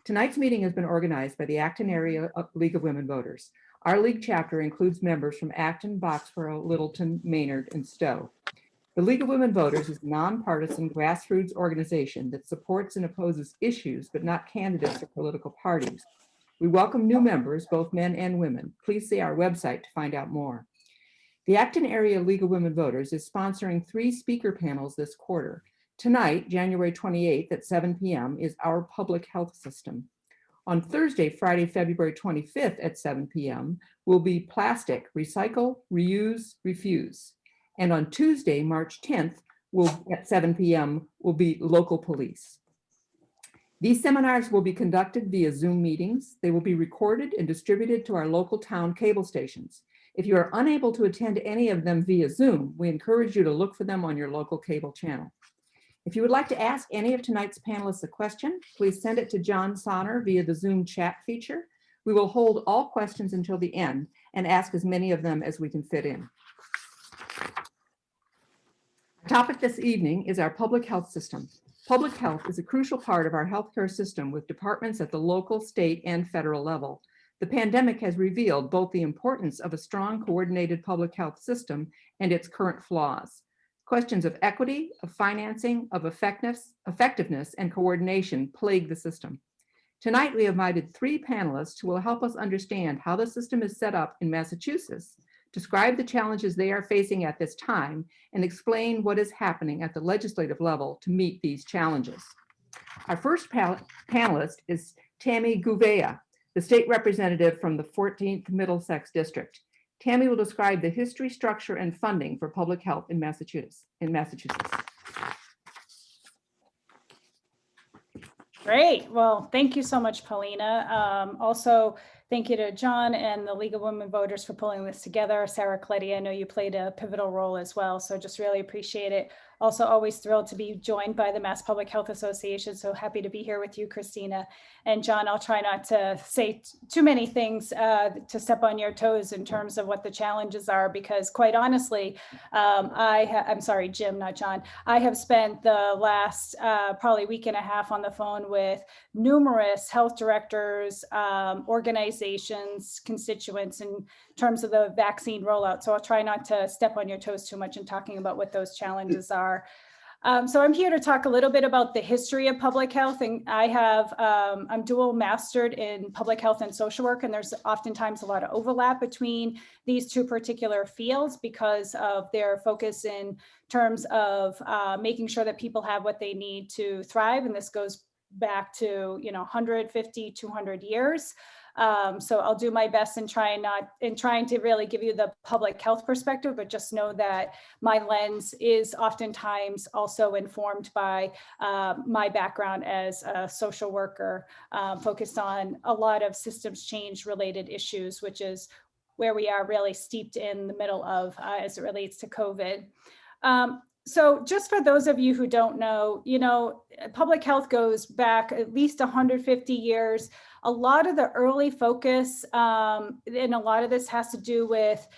Tonight's meeting has been organized by the Acton Area League of Women Voters. Our league chapter includes members from Acton, Boxborough, Littleton, Maynard, and Stowe. The League of Women Voters is a nonpartisan grassroots organization that supports and opposes issues, but not candidates or political parties. We welcome new members, both men and women. Please see our website to find out more. The Acton Area League of Women Voters is sponsoring 3 speaker panels this quarter. Tonight, January 28th at 7 p.m. is Our Public Health System. On Thursday, Friday, February 25th at 7 p.m. will be Plastic, Recycle, Reuse, Refuse. And on Tuesday, March 10th, at 7 p.m. will be Local Police. These seminars will be conducted via Zoom meetings. They will be recorded and distributed to our local town cable stations. If you are unable to attend any of them via Zoom, we encourage you to look for them on your local cable channel. If you would like to ask any of tonight's panelists a question, please send it to John Sonner via the Zoom chat feature. We will hold all questions until the end and ask as many of them as we can fit in. Our topic this evening is our public health system. Public health is a crucial part of our healthcare system with departments at the local, state, and federal level. The pandemic has revealed both the importance of a strong, coordinated public health system and its current flaws. Questions of equity, of financing, of effectiveness, and coordination plague the system. Tonight, we invited 3 panelists who will help us understand how the system is set up in Massachusetts, describe the challenges they are facing at this time, and explain what is happening at the legislative level to meet these challenges. Our first panelist is Tami Gouveia, the state representative from the 14th Middlesex District. Tami will describe the history, structure, and funding for public health in Massachusetts. Great. Well, thank you so much, Paulina. Also, thank you to John and the League of Women Voters for pulling this together. Sarah Coletti, I know you played a pivotal role as well, so just really appreciate it. Also, always thrilled to be joined by the Mass Public Health Association, so happy to be here with you, Kristina. And John, I'll try not to say too many things to step on your toes in terms of what the challenges are, because quite honestly, I'm sorry, Jim, not John. I have spent the last probably week and a half on the phone with numerous health directors, organizations, constituents in terms of the vaccine rollout. So I'll try not to step on your toes too much in talking about what those challenges are. So I'm here to talk a little bit about the history of public health, and I'm dual mastered in public health and social work, and there's oftentimes a lot of overlap between these 2 particular fields because of their focus in terms of making sure that people have what they need to thrive, and this goes back to 150, 200 years. So I'll do my best in trying to really give you the public health perspective, but just know that my lens is oftentimes also informed by my background as a social worker, focused on a lot of systems change related issues, which is where we are really steeped in the middle of as it relates to COVID. So just for those of you who don't know, public health goes back at least 150 years. A lot of the early focus, and a lot of this has to do with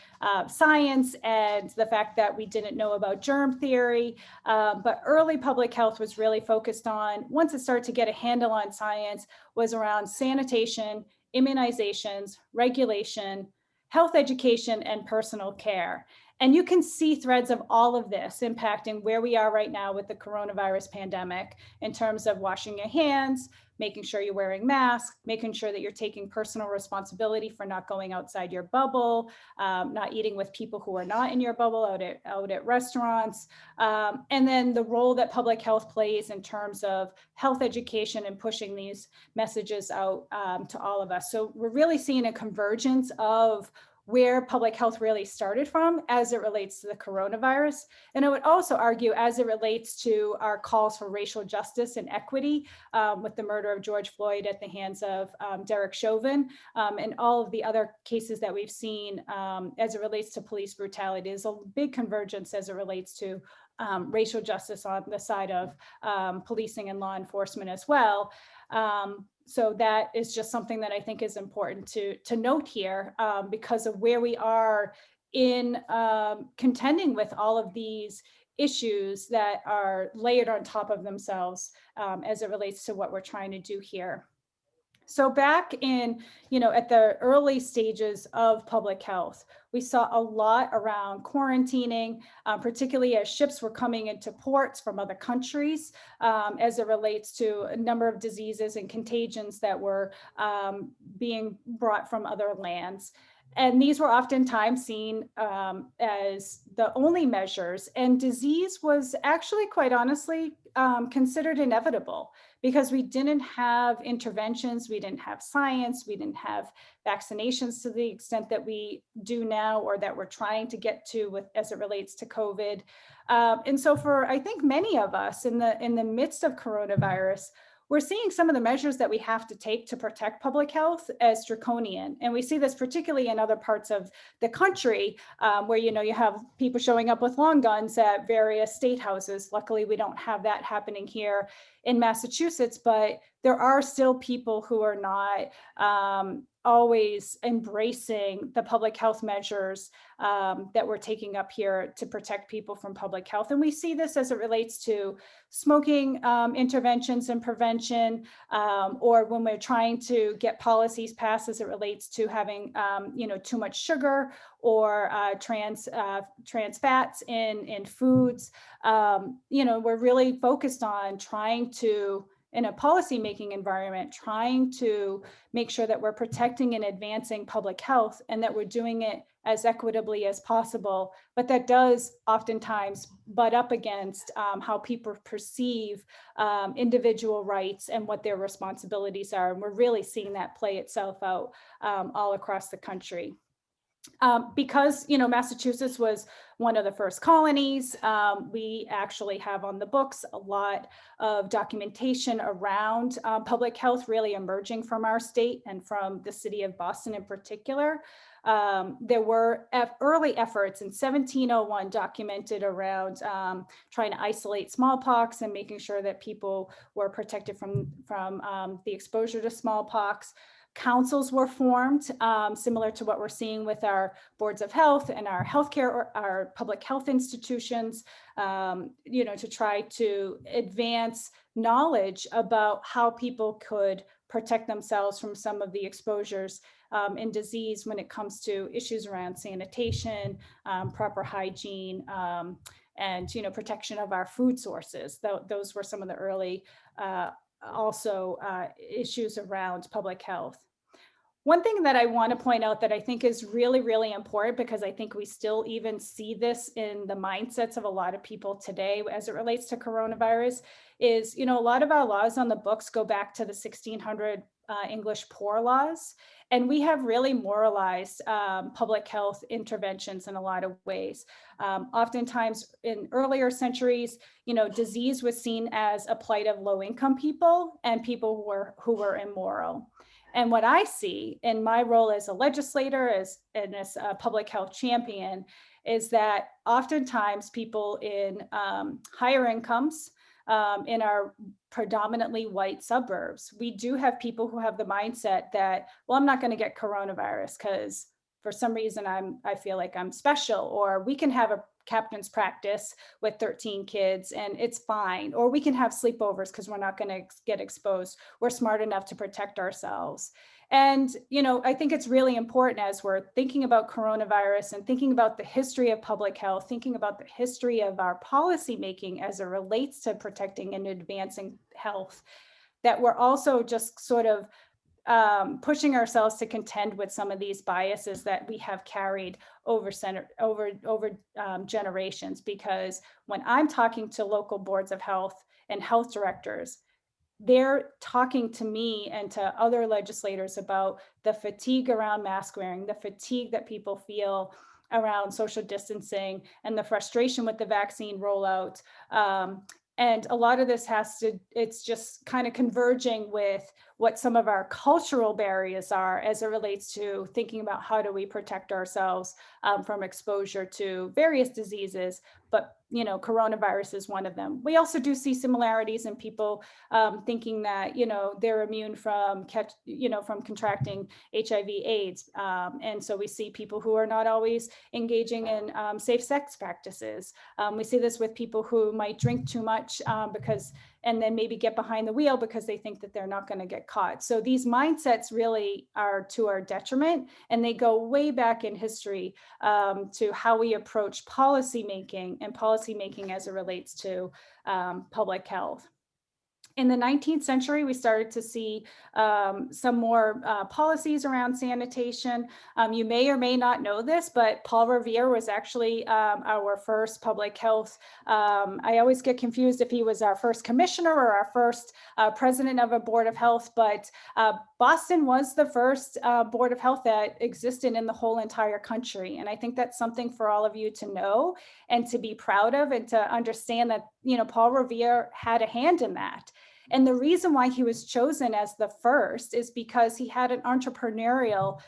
science and the fact that we didn't know about germ theory, but early public health was really focused on, once it started to get a handle on science, was around sanitation, immunizations, regulation, health education, and personal care. And you can see threads of all of this impacting where we are right now with the coronavirus pandemic in terms of washing your hands, making sure you're wearing masks, making sure that you're taking personal responsibility for not going outside your bubble, not eating with people who are not in your bubble out at restaurants, and then the role that public health plays in terms of health education and pushing these messages out to all of us. So we're really seeing a convergence of where public health really started from as it relates to the coronavirus. And I would also argue as it relates to our calls for racial justice and equity with the murder of George Floyd at the hands of Derek Chauvin and all of the other cases that we've seen as it relates to police brutality. There's a big convergence as it relates to racial justice on the side of policing and law enforcement as well. So that is just something that I think is important to note here because of where we are in contending with all of these issues that are layered on top of themselves as it relates to what we're trying to do here. So back in, at the early stages of public health, we saw a lot around quarantining, particularly as ships were coming into ports from other countries, as it relates to a number of diseases and contagions that were being brought from other lands. And these were oftentimes seen as the only measures, and disease was actually, quite honestly, considered inevitable, because we didn't have interventions, we didn't have science, we didn't have vaccinations to the extent that we do now, or that we're trying to get to as it relates to COVID. And so for, I think, many of us in the midst of coronavirus, we're seeing some of the measures that we have to take to protect public health as draconian. And we see this particularly in other parts of the country where, you have people showing up with long guns at various state houses. Luckily, we don't have that happening here in Massachusetts, but there are still people who are not always embracing the public health measures that we're taking up here to protect people from public health. And we see this as it relates to smoking interventions and prevention, or when we're trying to get policies passed as it relates to having, too much sugar or trans fats in foods. We're really focused on trying to, in a policymaking environment, trying to make sure that we're protecting and advancing public health, and that we're doing it as equitably as possible. But that does oftentimes butt up against how people perceive individual rights and what their responsibilities are. And we're really seeing that play itself out all across the country. Because, Massachusetts was one of the first colonies, we actually have on the books a lot of documentation around public health really emerging from our state and from the city of Boston in particular. There were early efforts in 1701 documented around trying to isolate smallpox and making sure that people were protected from the exposure to smallpox. Councils were formed, similar to what we're seeing with our boards of health and our healthcare, or our public health institutions, to try to advance knowledge about how people could protect themselves from some of the exposures and disease when it comes to issues around sanitation, proper hygiene, and protection of our food sources. Those were some of the early issues around public health. One thing that I want to point out that I think is really, really important, because I think we still even see this in the mindsets of a lot of people today as it relates to coronavirus, is, a lot of our laws on the books go back to the 1600 English Poor Laws. And we have really moralized public health interventions in a lot of ways. Oftentimes in earlier centuries, disease was seen as a plight of low-income people and people who were immoral. And what I see in my role as a legislator, as a public health champion, is that oftentimes people in higher incomes, in our predominantly white suburbs, we do have people who have the mindset that, well, I'm not going to get coronavirus because for some reason I feel like I'm special, or we can have a captain's practice with 13 kids and it's fine, or we can have sleepovers because we're not going to get exposed. We're smart enough to protect ourselves. And, I think it's really important as we're thinking about coronavirus and thinking about the history of public health, thinking about the history of our policy making as it relates to protecting and advancing health, that we're also just sort of pushing ourselves to contend with some of these biases that we have carried over generations. Because when I'm talking to local boards of health and health directors, they're talking to me and to other legislators about the fatigue around mask wearing, the fatigue that people feel around social distancing, and the frustration with the vaccine rollout. And a lot of this it's just kind of converging with what some of our cultural barriers are as it relates to thinking about how do we protect ourselves from exposure to various diseases. But, coronavirus is one of them. We also do see similarities in people thinking that, they're immune from contracting HIV/AIDS. And so we see people who are not always engaging in safe sex practices. We see this with people who might drink too much because and then maybe get behind the wheel because they think that they're not going to get caught. So these mindsets really are to our detriment, and they go way back in history to how we approach policymaking as it relates to public health. In the 19th century, we started to see some more policies around sanitation. You may or may not know this, but Paul Revere was actually our first public health. I always get confused if he was our first commissioner or our first president of a board of health, but Boston was the first board of health that existed in the whole entire country. And I think that's something for all of you to know and to be proud of, and to understand that, you know, Paul Revere had a hand in that. And the reason why he was chosen as the first is because he had an entrepreneurial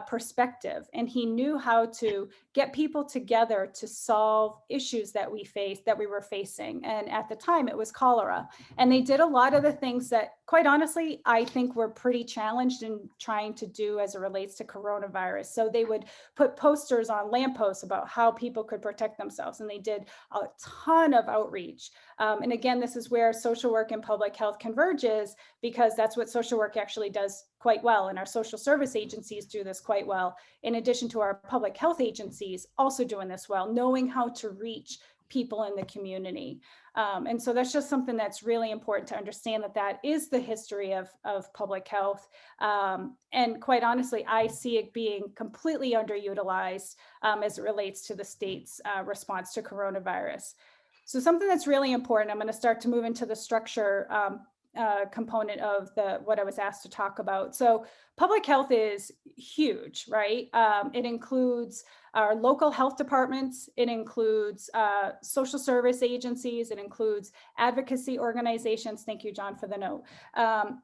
perspective, and he knew how to get people together to solve issues that we were facing. And at the time it was cholera. And they did a lot of the things that, quite honestly, I think were pretty challenged in trying to do as it relates to coronavirus. So they would put posters on lampposts about how people could protect themselves. And they did a ton of outreach. And again, this is where social work and public health converges, because that's what social work actually does quite well. And our social service agencies do this quite well, in addition to our public health agencies also doing this well, knowing how to reach people in the community. And so that's just something that's really important to understand, that that is the history of public health. And quite honestly, I see it being completely underutilized as it relates to the state's response to coronavirus. So something that's really important, I'm going to start to move into the structure component of what I was asked to talk about. So public health is huge, right? It includes our local health departments. It includes social service agencies. It includes advocacy organizations. Thank you, John, for the note.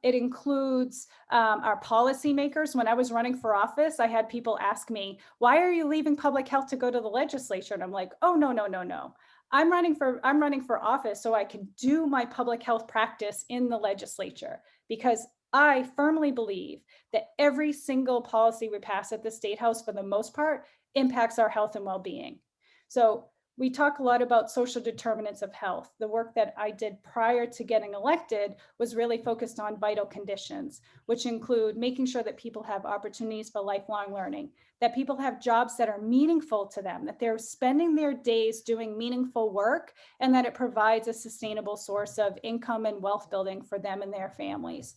It includes our policymakers. When I was running for office, I had people ask me, why are you leaving public health to go to the legislature? And I'm like, oh, no, no, no, no. I'm running for office so I can do my public health practice in the legislature, because I firmly believe that every single policy we pass at the State House, for the most part, impacts our health and well-being. So we talk a lot about social determinants of health. The work that I did prior to getting elected was really focused on vital conditions, which include making sure that people have opportunities for lifelong learning, that people have jobs that are meaningful to them, that they're spending their days doing meaningful work, and that it provides a sustainable source of income and wealth building for them and their families.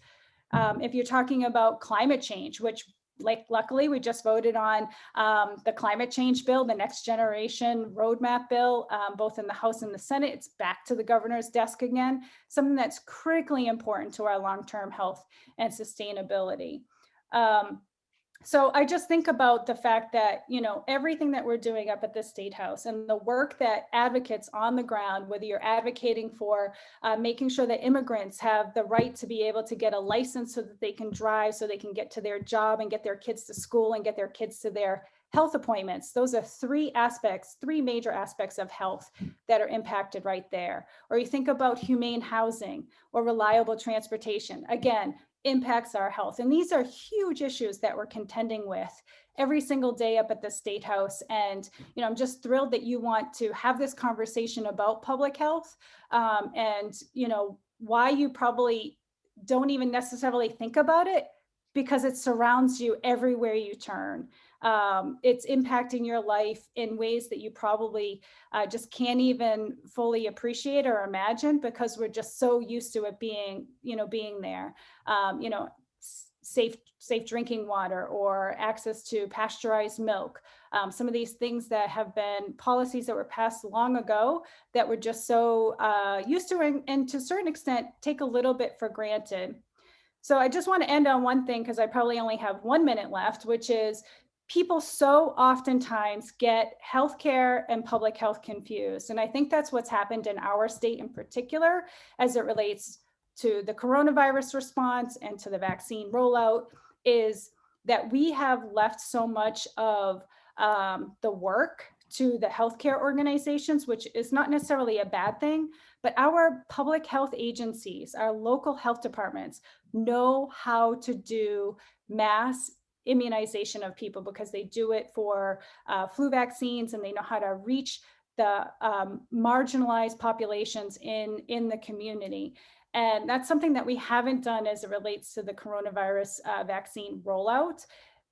If you're talking about climate change, which luckily we just voted on the climate change bill, the next generation roadmap bill, both in the House and the Senate. It's back to the governor's desk again, something that's critically important to our long-term health and sustainability. So I just think about the fact that, you know, everything that we're doing up at the State House and the work that advocates on the ground, whether you're advocating for making sure that immigrants have the right to be able to get a license so that they can drive, so they can get to their job and get their kids to school and get their kids to their health appointments. Those are three major aspects of health that are impacted right there. Or you think about humane housing or reliable transportation. Again, impacts our health. And these are huge issues that we're contending with every single day up at the State House. And, you know, I'm just thrilled that you want to have this conversation about public health and, you know, why you probably don't even necessarily think about it, because it surrounds you everywhere you turn. It's impacting your life in ways that you probably just can't even fully appreciate or imagine, because we're just so used to it being there. You know, safe drinking water or access to pasteurized milk. Some of these things that have been policies that were passed long ago that we're just so used to, and to a certain extent take a little bit for granted. So I just want to end on one thing, because I probably only have 1 minute left, which is people so oftentimes get healthcare and public health confused. And I think that's what's happened in our state in particular, as it relates to the coronavirus response and to the vaccine rollout, is that we have left so much of the work to the healthcare organizations, which is not necessarily a bad thing, but our public health agencies, our local health departments know how to do mass immunization of people, because they do it for flu vaccines, and they know how to reach the marginalized populations in the community. And that's something that we haven't done as it relates to the coronavirus vaccine rollout,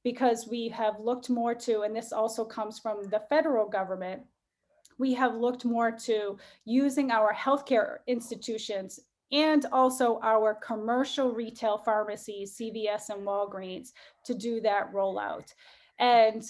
because we have looked more to, and this also comes from the federal government, we have looked more to using our healthcare institutions and also our commercial retail pharmacies, CVS and Walgreens, to do that rollout. And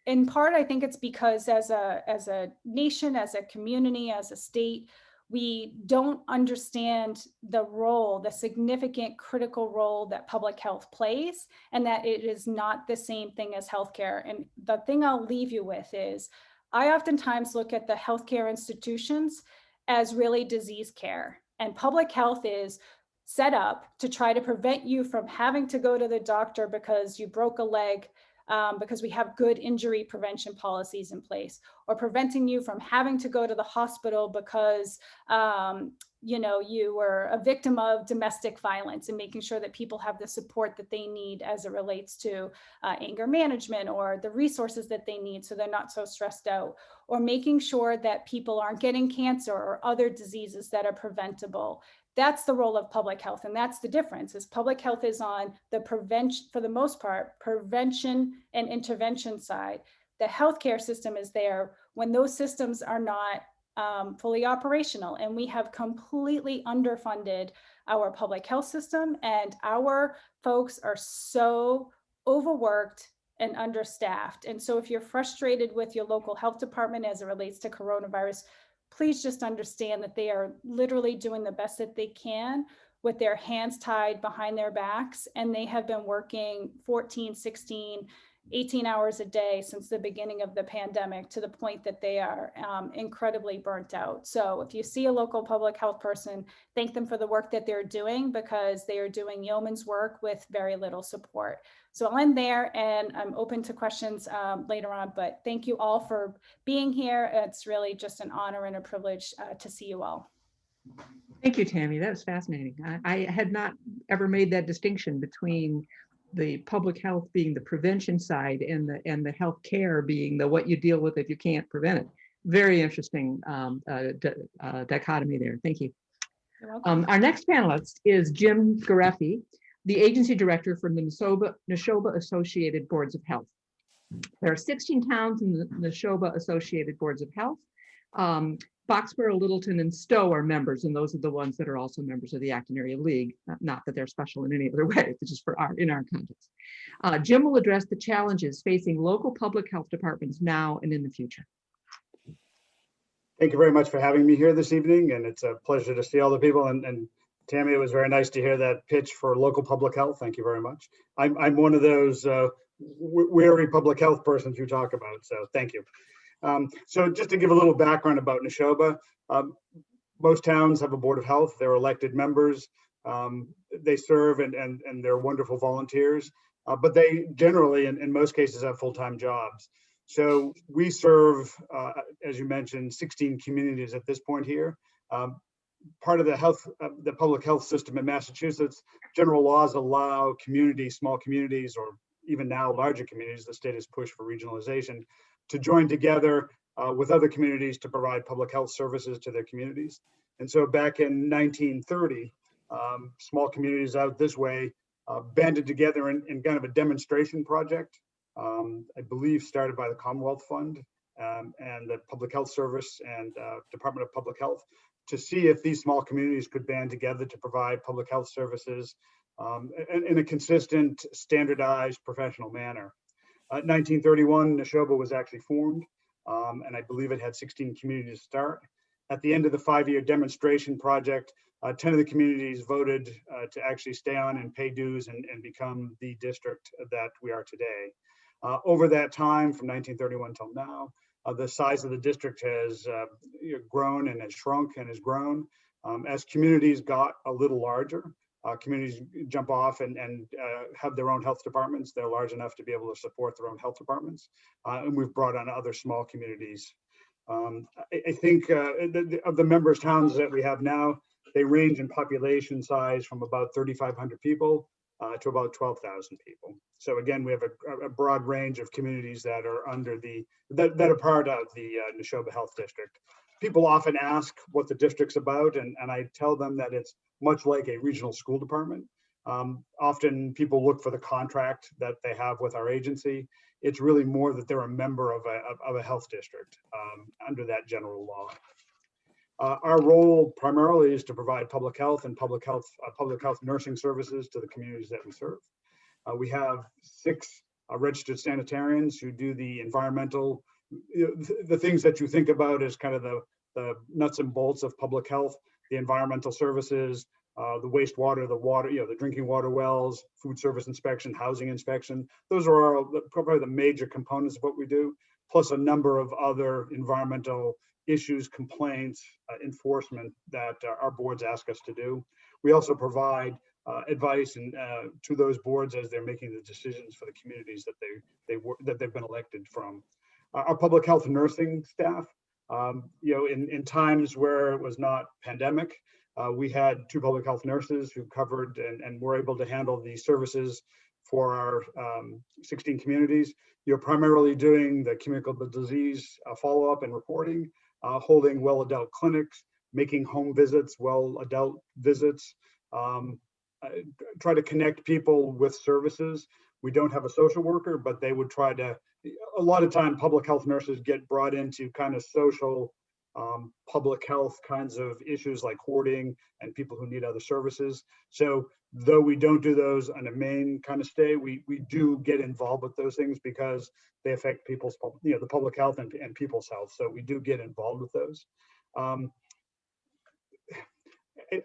in part, I think it's because as a nation, as a community, as a state, we don't understand the role, the significant critical role that public health plays, and that it is not the same thing as healthcare. And the thing I'll leave you with is, I oftentimes look at the healthcare institutions as really disease care, and public health is set up to try to prevent you from having to go to the doctor because you broke a leg, because we have good injury prevention policies in place, or preventing you from having to go to the hospital because you were a victim of domestic violence, and making sure that people have the support that they need as it relates to anger management, or the resources that they need so they're not so stressed out, or making sure that people aren't getting cancer or other diseases that are preventable. That's the role of public health. And that's the difference, is public health is on the prevention, for the most part, prevention and intervention side. The healthcare system is there when those systems are not fully operational. And we have completely underfunded our public health system, and our folks are so overworked and understaffed. And so if you're frustrated with your local health department as it relates to coronavirus, please just understand that they are literally doing the best that they can with their hands tied behind their backs. And they have been working 14, 16, 18 hours a day since the beginning of the pandemic, to the point that they are incredibly burnt out. So if you see a local public health person, thank them for the work that they're doing, because they are doing yeoman's work with very little support. So I'll end there, and I'm open to questions later on, but thank you all for being here. It's really just an honor and a privilege to see you all. Thank you, Tami. That was fascinating. I had not ever made that distinction between the public health being the prevention side and the health care being the what you deal with if you can't prevent it. Very interesting dichotomy there. Thank you. You're welcome. Our next panelist is Jim Garreffi, the agency director for the Nashoba Associated Boards of Health. There are 16 towns in the Nashoba Associated Boards of Health. Boxborough, Littleton, and Stowe are members, and those are the ones that are also members of the Acton Area League. Not that they're special in any other way, it's just for in our context. Jim will address the challenges facing local public health departments now and in the future. Thank you very much for having me here this evening, and it's a pleasure to see all the people. And Tami, it was very nice to hear that pitch for local public health. Thank you very much. I'm one of those wary public health persons you talk about, so thank you. So just to give a little background about Nashoba, most towns have a board of health. They're elected members. They serve and they're wonderful volunteers, but they generally, in most cases, have full-time jobs. So we serve, as you mentioned, 16 communities at this point here. Part of the public health system in Massachusetts, general laws allow communities, small communities, or even now larger communities, the state has pushed for regionalization, to join together with other communities to provide public health services to their communities. And so back in 1930, small communities out this way banded together in kind of a demonstration project, I believe started by the Commonwealth Fund and the Public Health Service and Department of Public Health, to see if these small communities could band together to provide public health services in a consistent, standardized, professional manner. 1931, Nashoba was actually formed, and I believe it had 16 communities to start. At the end of the 5-year demonstration project, 10 of the communities voted to actually stay on and pay dues and become the district that we are today. Over that time, from 1931 till now, the size of the district has grown and has shrunk and has grown. As communities got a little larger, communities jump off and have their own health departments. They're large enough to be able to support their own health departments. And we've brought on other small communities. I think of the members towns that we have now, they range in population size from about 3,500 people to about 12,000 people. So again, we have a broad range of communities that are under that are part of the Nashoba Health District. People often ask what the district's about, and I tell them that it's much like a regional school department. Often people look for the contract that they have with our agency. It's really more that they're a member of a health district under that general law. Our role primarily is to provide public health nursing services to the communities that we serve. We have 6 registered sanitarians who do the environmental, the things that you think about as kind of the nuts and bolts of public health, the environmental services, the wastewater, the water, the drinking water wells, food service inspection, housing inspection. Those are probably the major components of what we do, plus a number of other environmental issues, complaints, enforcement that our boards ask us to do. We also provide advice to those boards as they're making the decisions for the communities that they've been elected from. Our public health nursing staff, in times where it was not pandemic, we had 2 public health nurses who covered and were able to handle the services for our 16 communities. You're primarily doing the communicable disease follow-up and reporting, holding well adult clinics, making home visits, well adult visits, try to connect people with services. We don't have a social worker, but they would try to, a lot of time public health nurses get brought into kind of social public health kinds of issues like hoarding and people who need other services. So though we don't do those on a main kind of stay, we do get involved with those things because they affect people's, the public health and people's health. So we do get involved with those.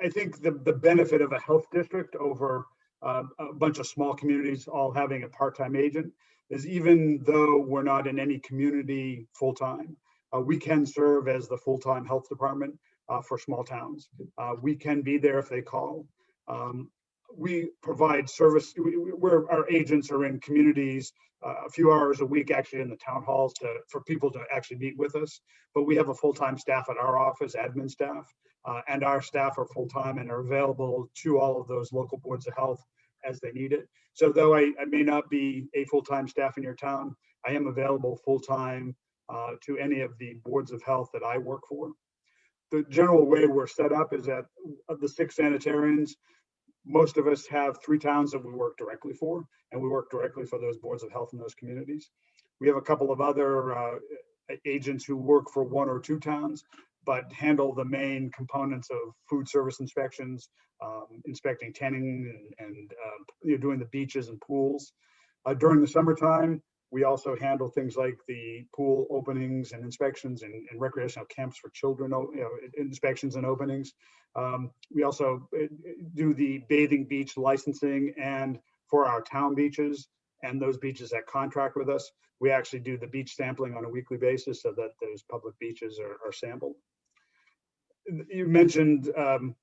I think the benefit of a health district over a bunch of small communities all having a part-time agent is, even though we're not in any community full-time, we can serve as the full-time health department for small towns. We can be there if they call. We provide service where our agents are in communities a few hours a week, actually in the town halls for people to actually meet with us. But we have a full-time staff at our office, admin staff, and our staff are full-time and are available to all of those local boards of health as they need it. So though I may not be a full-time staff in your town, I am available full-time to any of the boards of health that I work for. The general way we're set up is that of the 6 sanitarians, most of us have 3 towns that we work directly for, and we work directly for those boards of health in those communities. We have a couple of other agents who work for 1 or 2 towns, but handle the main components of food service inspections, inspecting tanning and doing the beaches and pools. During the summertime, we also handle things like the pool openings and inspections and recreational camps for children, inspections and openings. We also do the bathing beach licensing, and for our town beaches and those beaches that contract with us, we actually do the beach sampling on a weekly basis so that those public beaches are sampled. You mentioned in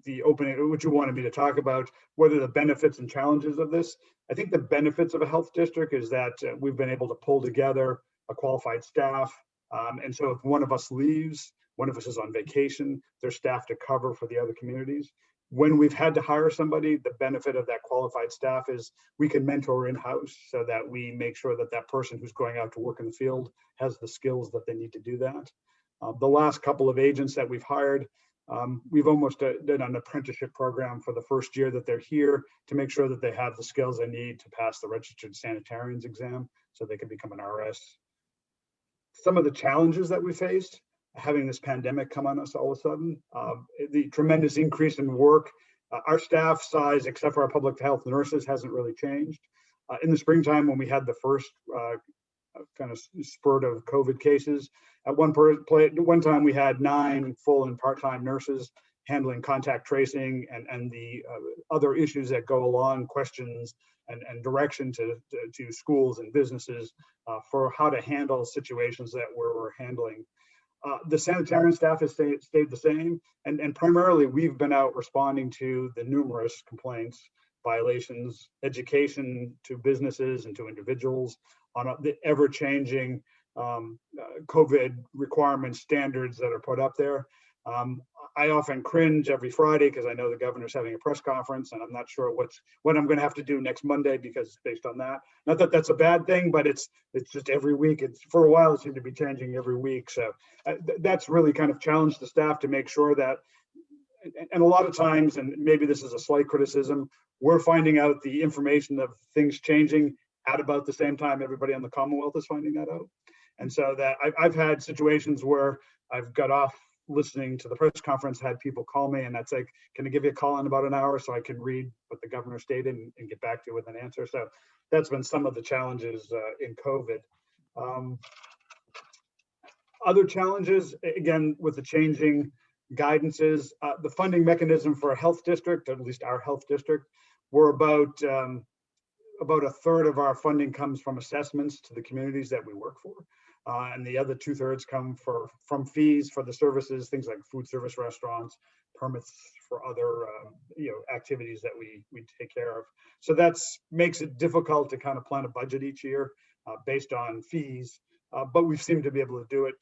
the opening, what you wanted me to talk about, what are the benefits and challenges of this? I think the benefits of a health district is that we've been able to pull together a qualified staff. And so if one of us leaves, one of us is on vacation, there's staff to cover for the other communities. When we've had to hire somebody, the benefit of that qualified staff is we can mentor in-house so that we make sure that that person who's going out to work in the field has the skills that they need to do that. The last couple of agents that we've hired, we've almost done an apprenticeship program for the first year that they're here to make sure that they have the skills they need to pass the registered sanitarians exam so they can become an RS. Some of the challenges that we faced, having this pandemic come on us all of a sudden, the tremendous increase in work. Our staff size, except for our public health nurses, hasn't really changed. In the springtime, when we had the first kind of spurt of COVID cases, at one time we had 9 full and part-time nurses handling contact tracing and the other issues that go along, questions and direction to schools and businesses for how to handle situations that we're handling. The sanitarian staff has stayed the same, and primarily we've been out responding to the numerous complaints, violations, education to businesses and to individuals on the ever-changing COVID requirements, standards that are put up there. I often cringe every Friday because I know the governor's having a press conference and I'm not sure what I'm going to have to do next Monday because based on that. Not that that's a bad thing, but it's just every week. For a while, it seemed to be changing every week. So that's really kind of challenged the staff to make sure that and a lot of times, and maybe this is a slight criticism, we're finding out the information of things changing at about the same time everybody in the Commonwealth is finding that out. And so that I've had situations where I've got off listening to the press conference, had people call me, and that's like, can I give you a call in about an hour so I can read what the governor stated and get back to you with an answer? So that's been some of the challenges in COVID. Other challenges, again, with the changing guidances, the funding mechanism for a health district, at least our health district, we're about a third of our funding comes from assessments to the communities that we work for. And the other 2/3 come from fees for the services, things like food service restaurants, permits for other activities that we take care of. So that's makes it difficult to kind of plan a budget each year based on fees, but we seem to be able to do it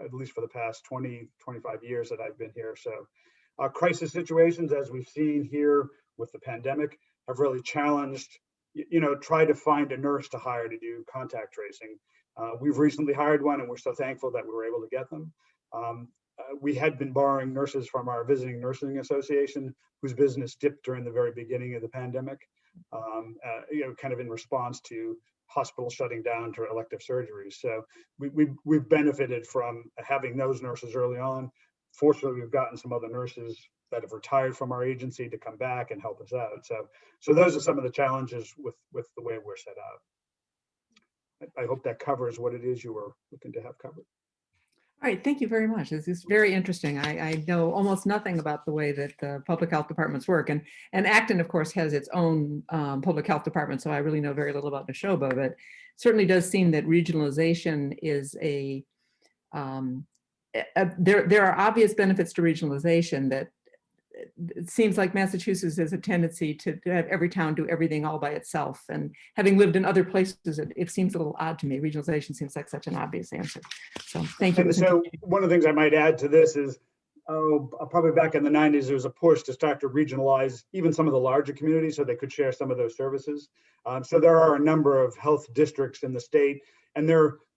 at least for the past 20, 25 years that I've been here. So crisis situations, as we've seen here with the pandemic, have really challenged, try to find a nurse to hire to do contact tracing. We've recently hired one, and we're so thankful that we were able to get them. We had been borrowing nurses from our visiting nursing association, whose business dipped during the very beginning of the pandemic, kind of in response to hospitals shutting down to elective surgeries. So we've benefited from having those nurses early on. Fortunately, we've gotten some other nurses that have retired from our agency to come back and help us out. So those are some of the challenges with the way we're set up. I hope that covers what it is you were looking to have covered. All right, thank you very much. This is very interesting. I know almost nothing about the way that the public health departments work. And Acton, of course, has its own public health department, so I really know very little about Nashoba, but it certainly does seem that regionalization is there are obvious benefits to regionalization. That it seems like Massachusetts has a tendency to have every town do everything all by itself. And having lived in other places, it seems a little odd to me. Regionalization seems like such an obvious answer. So thank you. And so one of the things I might add to this is, probably back in the 90s, there was a push to start to regionalize even some of the larger communities so they could share some of those services. So there are a number of health districts in the state, and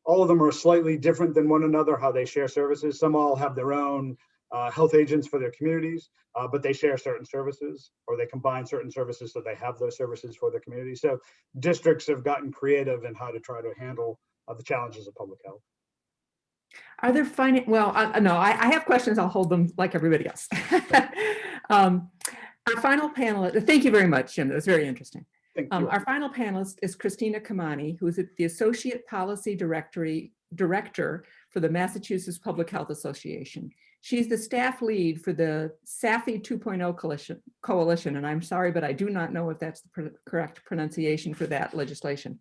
all of them are slightly different than one another, how they share services. Some all have their own health agents for their communities, but they share certain services, or they combine certain services so they have those services for their community. So districts have gotten creative in how to try to handle the challenges of public health. Are there no, I have questions. I'll hold them like everybody else. Our final panelist, thank you very much, Jim. That was very interesting. Thank you. Our final panelist is Kristina Kamani, who is the Associate Policy Director for the Massachusetts Public Health Association. She's the staff lead for the SAFI 2.0 coalition, and I'm sorry, but I do not know if that's the correct pronunciation for that legislation.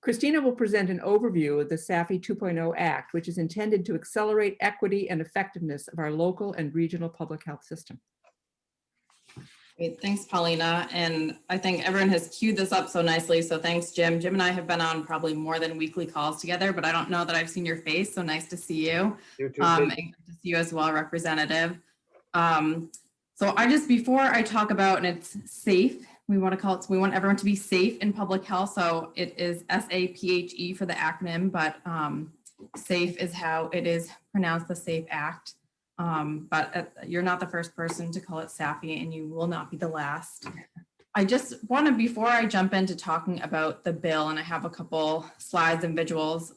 Kristina will present an overview of the SAFI 2.0 Act, which is intended to accelerate equity and effectiveness of our local and regional public health system. Great, thanks, Paulina. And I think everyone has queued this up so nicely. So thanks, Jim. Jim and I have been on probably more than weekly calls together, but I don't know that I've seen your face. So nice to see you. You too, And good to see you as well, Representative. So before I talk about, and it's safe, we want everyone to be safe in public health. So it is SAPHE for the acronym, but SAFE is how it is pronounced, the SAFE Act. But you're not the first person to call it SAFI, and you will not be the last. I just want to, before I jump into talking about the bill, and I have a couple slides and visuals,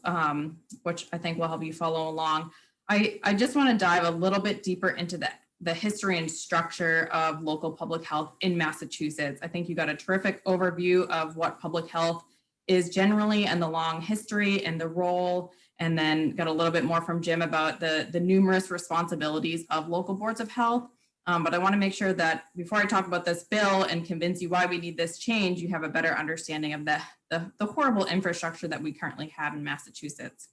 which I think will help you follow along. I just want to dive a little bit deeper into the history and structure of local public health in Massachusetts. I think you got a terrific overview of what public health is generally and the long history and the role, and then got a little bit more from Jim about the numerous responsibilities of local boards of health. But I want to make sure that before I talk about this bill and convince you why we need this change, you have a better understanding of the horrible infrastructure that we currently have in Massachusetts.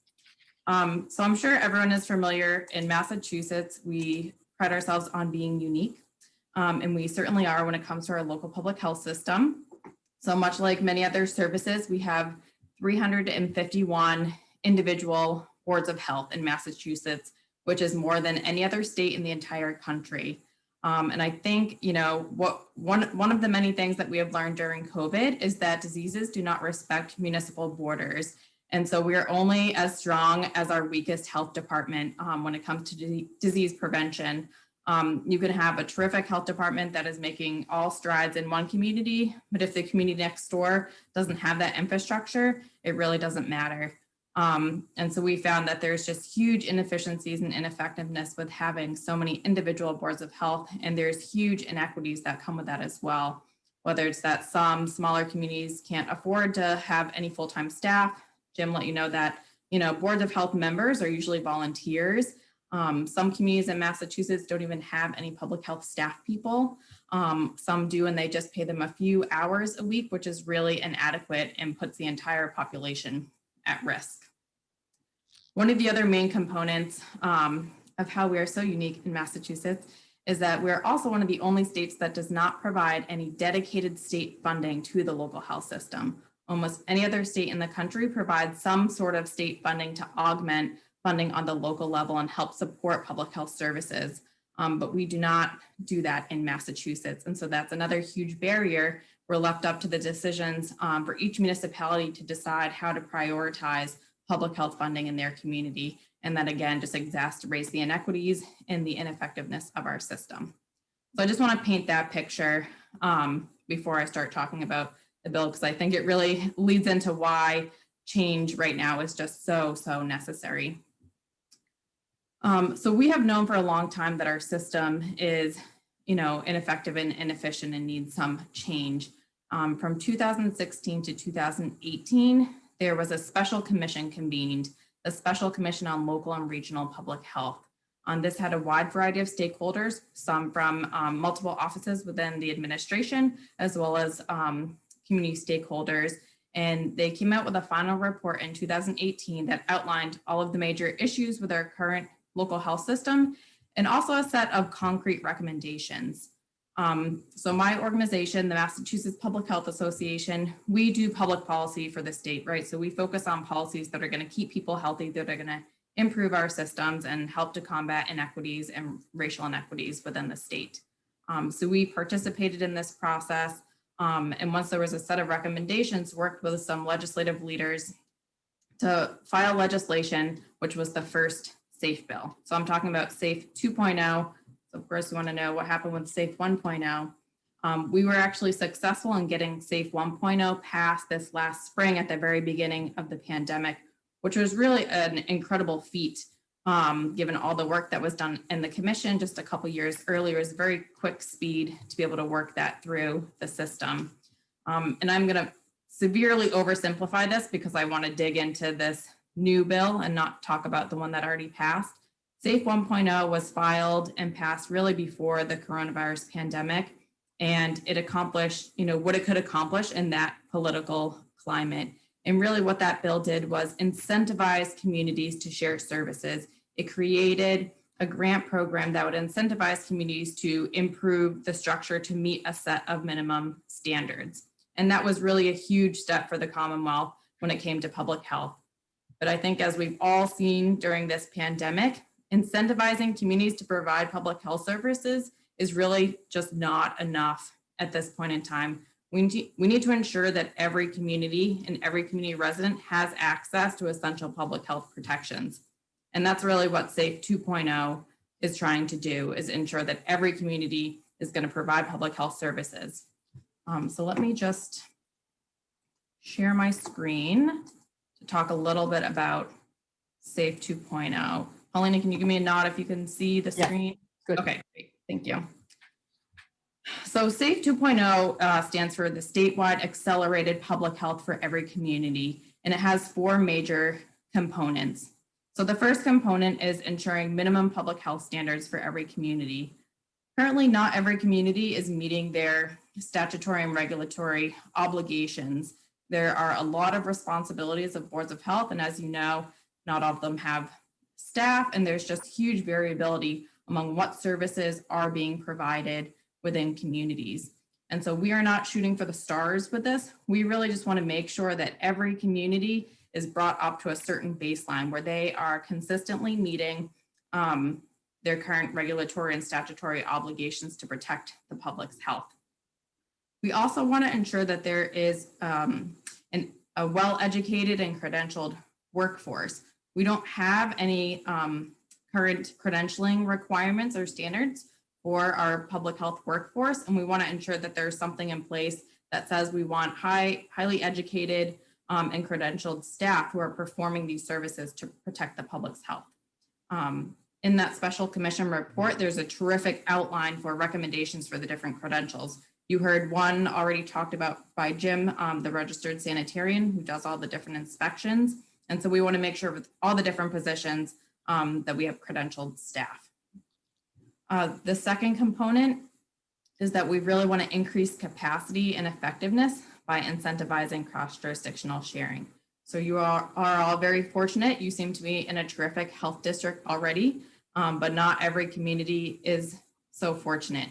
So I'm sure everyone is familiar. In Massachusetts, we pride ourselves on being unique, and we certainly are when it comes to our local public health system. So much like many other services, we have 351 individual boards of health in Massachusetts, which is more than any other state in the entire country. And I think, one of the many things that we have learned during COVID is that diseases do not respect municipal borders. And so we are only as strong as our weakest health department when it comes to disease prevention. You can have a terrific health department that is making all strides in one community, but if the community next door doesn't have that infrastructure, it really doesn't matter. And so we found that there's just huge inefficiencies and ineffectiveness with having so many individual boards of health, and there's huge inequities that come with that as well. Whether it's that some smaller communities can't afford to have any full-time staff. Jim let you know that, boards of health members are usually volunteers. Some communities in Massachusetts don't even have any public health staff people. Some do, and they just pay them a few hours a week, which is really inadequate and puts the entire population at risk. One of the other main components of how we are so unique in Massachusetts is that we're also one of the only states that does not provide any dedicated state funding to the local health system. Almost any other state in the country provides some sort of state funding to augment funding on the local level and help support public health services. But we do not do that in Massachusetts. And so that's another huge barrier. We're left up to the decisions for each municipality to decide how to prioritize public health funding in their community. And that again, just exacerbates the inequities and the ineffectiveness of our system. So I just want to paint that picture before I start talking about the bill, because I think it really leads into why change right now is just so necessary. So we have known for a long time that our system is, ineffective and inefficient and needs some change. From 2016 to 2018, there was a special commission convened, a special commission on local and regional public health. This had a wide variety of stakeholders, some from multiple offices within the administration, as well as community stakeholders. And they came out with a final report in 2018 that outlined all of the major issues with our current local health system, and also a set of concrete recommendations. So my organization, the Massachusetts Public Health Association, we do public policy for the state, right? So we focus on policies that are going to keep people healthy, that are going to improve our systems and help to combat inequities and racial inequities within the state. So we participated in this process. And once there was a set of recommendations, worked with some legislative leaders to file legislation, which was the first SAFE bill. So I'm talking about SAFE 2.0. So of course, you want to know what happened with SAFE 1.0. We were actually successful in getting SAFE 1.0 passed this last spring at the very beginning of the pandemic, which was really an incredible feat, given all the work that was done in the commission just a couple years earlier. It was very quick speed to be able to work that through the system. And I'm going to severely oversimplify this because I want to dig into this new bill and not talk about the one that already passed. SAFE 1.0 was filed and passed really before the coronavirus pandemic, and it accomplished, what it could accomplish in that political climate. And really what that bill did was incentivize communities to share services. It created a grant program that would incentivize communities to improve the structure to meet a set of minimum standards. And that was really a huge step for the Commonwealth when it came to public health. But I think as we've all seen during this pandemic, incentivizing communities to provide public health services is really just not enough at this point in time. We need to ensure that every community and every community resident has access to essential public health protections. And that's really what SAFE 2.0 is trying to do, is ensure that every community is going to provide public health services. So let me just share my screen to talk a little bit about SAFE 2.0. Paulina, can you give me a nod if you can see the screen? Good. Okay, great. Thank you. So SAFE 2.0 stands for the Statewide Accelerated Public Health for Every Community, and it has 4 major components. So the first component is ensuring minimum public health standards for every community. Currently, not every community is meeting their statutory and regulatory obligations. There are a lot of responsibilities of boards of health, and as you know, not all of them have staff, and there's just huge variability among what services are being provided within communities. And so we are not shooting for the stars with this. We really just want to make sure that every community is brought up to a certain baseline where they are consistently meeting their current regulatory and statutory obligations to protect the public's health. We also want to ensure that there is a well-educated and credentialed workforce. We don't have any current credentialing requirements or standards for our public health workforce. And we want to ensure that there's something in place that says we want highly educated and credentialed staff who are performing these services to protect the public's health. In that special commission report, there's a terrific outline for recommendations for the different credentials. You heard one already talked about by Jim, the registered sanitarian who does all the different inspections. And so we want to make sure with all the different positions that we have credentialed staff. The second component is that we really want to increase capacity and effectiveness by incentivizing cross-jurisdictional sharing. So you are all very fortunate. You seem to be in a terrific health district already, but not every community is so fortunate.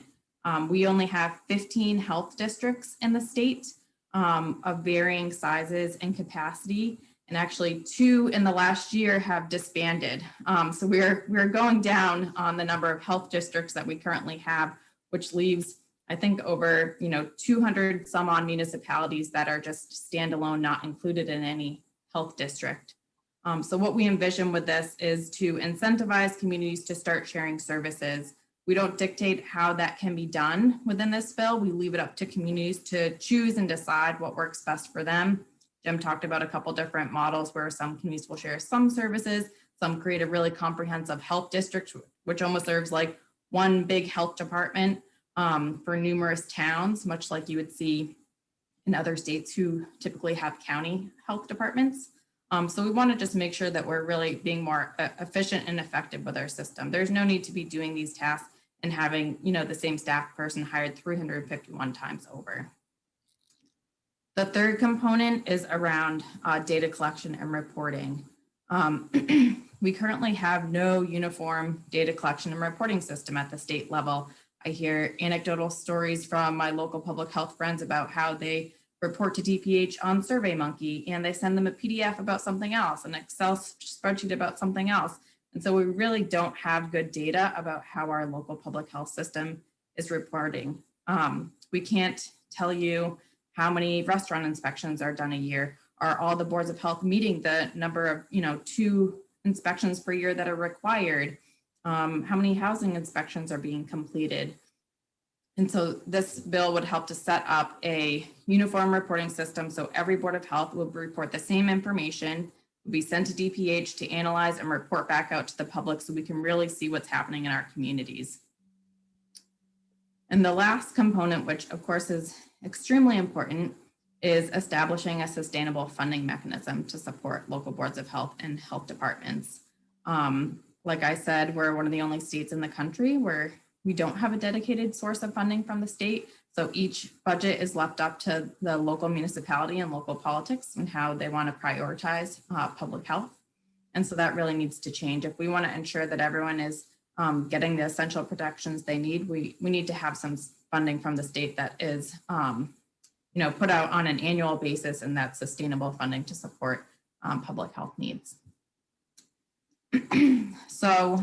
We only have 15 health districts in the state of varying sizes and capacity, and actually 2 in the last year have disbanded. So we're going down on the number of health districts that we currently have, which leaves, I think, over 200 some odd municipalities that are just standalone, not included in any health district. So what we envision with this is to incentivize communities to start sharing services. We don't dictate how that can be done within this bill. We leave it up to communities to choose and decide what works best for them. Jim talked about a couple different models where some communities will share some services, some create a really comprehensive health district, which almost serves like one big health department for numerous towns, much like you would see in other states who typically have county health departments. So we want to just make sure that we're really being more efficient and effective with our system. There's no need to be doing these tasks and having, the same staff person hired 351 times over. The third component is around data collection and reporting. We currently have no uniform data collection and reporting system at the state level. I hear anecdotal stories from my local public health friends about how they report to DPH on SurveyMonkey and they send them a PDF about something else, an Excel spreadsheet about something else. And so we really don't have good data about how our local public health system is reporting. We can't tell you how many restaurant inspections are done a year. Are all the boards of health meeting the number of 2 inspections per year that are required? How many housing inspections are being completed? And so this bill would help to set up a uniform reporting system so every board of health will report the same information, will be sent to DPH to analyze and report back out to the public so we can really see what's happening in our communities. And the last component, which of course is extremely important, is establishing a sustainable funding mechanism to support local boards of health and health departments. Like I said, we're one of the only states in the country where we don't have a dedicated source of funding from the state. So each budget is left up to the local municipality and local politics and how they want to prioritize public health. And so that really needs to change. If we want to ensure that everyone is getting the essential protections they need, we need to have some funding from the state that is put out on an annual basis, and that's sustainable funding to support public health needs. So,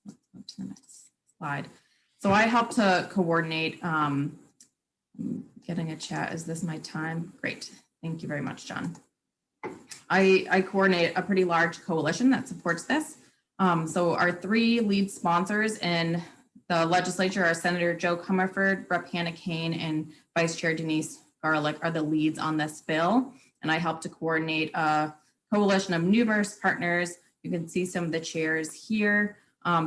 let's go to the next slide. So I help to coordinate, getting a chat. Is this my time? Great. Thank you very much, John. I coordinate a pretty large coalition that supports this. So our 3 lead sponsors in the legislature are Senator Joe Comerford, Rep. Hannah Kane, and Vice Chair Denise Garlick are the leads on this bill. And I help to coordinate a coalition of numerous partners. You can see some of the chairs here.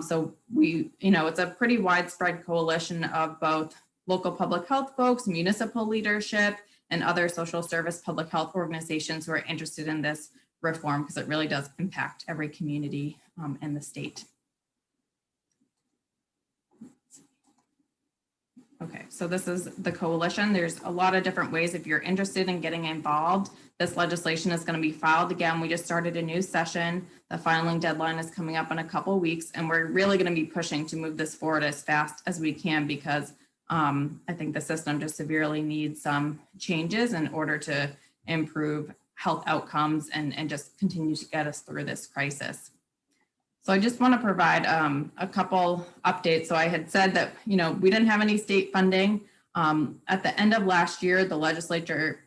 So we, it's a pretty widespread coalition of both local public health folks, municipal leadership, and other social service public health organizations who are interested in this reform because it really does impact every community in the state. Okay, so this is the coalition. There's a lot of different ways if you're interested in getting involved. This legislation is going to be filed again. We just started a new session. The filing deadline is coming up in a couple of weeks, and we're really going to be pushing to move this forward as fast as we can because I think the system just severely needs some changes in order to improve health outcomes and just continue to get us through this crisis. So I just want to provide a couple updates. So I had said that, we didn't have any state funding. At the end of last year, the legislature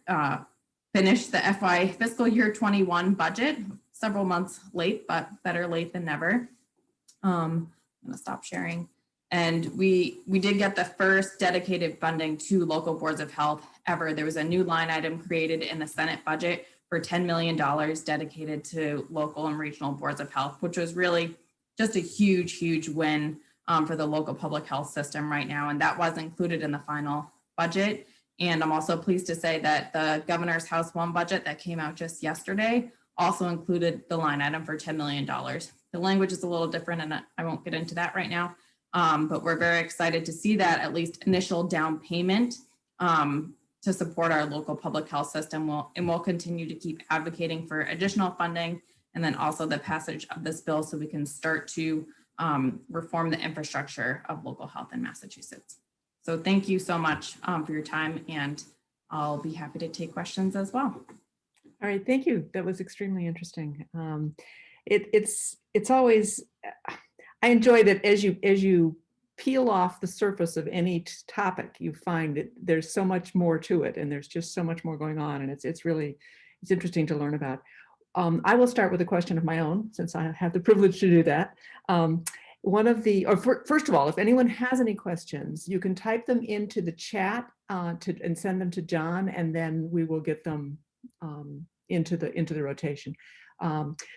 finished the FY fiscal year 21 budget, several months late, but better late than never. I'm going to stop sharing. And we did get the first dedicated funding to local boards of health ever. There was a new line item created in the Senate budget for $10 million dedicated to local and regional boards of health, which was really just a huge, huge win for the local public health system right now. And that was included in the final budget. And I'm also pleased to say that the governor's House 1 budget that came out just yesterday also included the line item for $10 million. The language is a little different, and I won't get into that right now. But we're very excited to see that at least initial down payment to support our local public health system. We'll continue to keep advocating for additional funding, and then also the passage of this bill so we can start to reform the infrastructure of local health in Massachusetts. So thank you so much for your time, and I'll be happy to take questions as well. All right, thank you. That was extremely interesting. It's always, I enjoy that as you peel off the surface of any topic, you find that there's so much more to it, and there's just so much more going on, and it's interesting to learn about. I will start with a question of my own, since I have the privilege to do that. First of all, if anyone has any questions, you can type them into the chat and send them to John, and then we will get them into the rotation.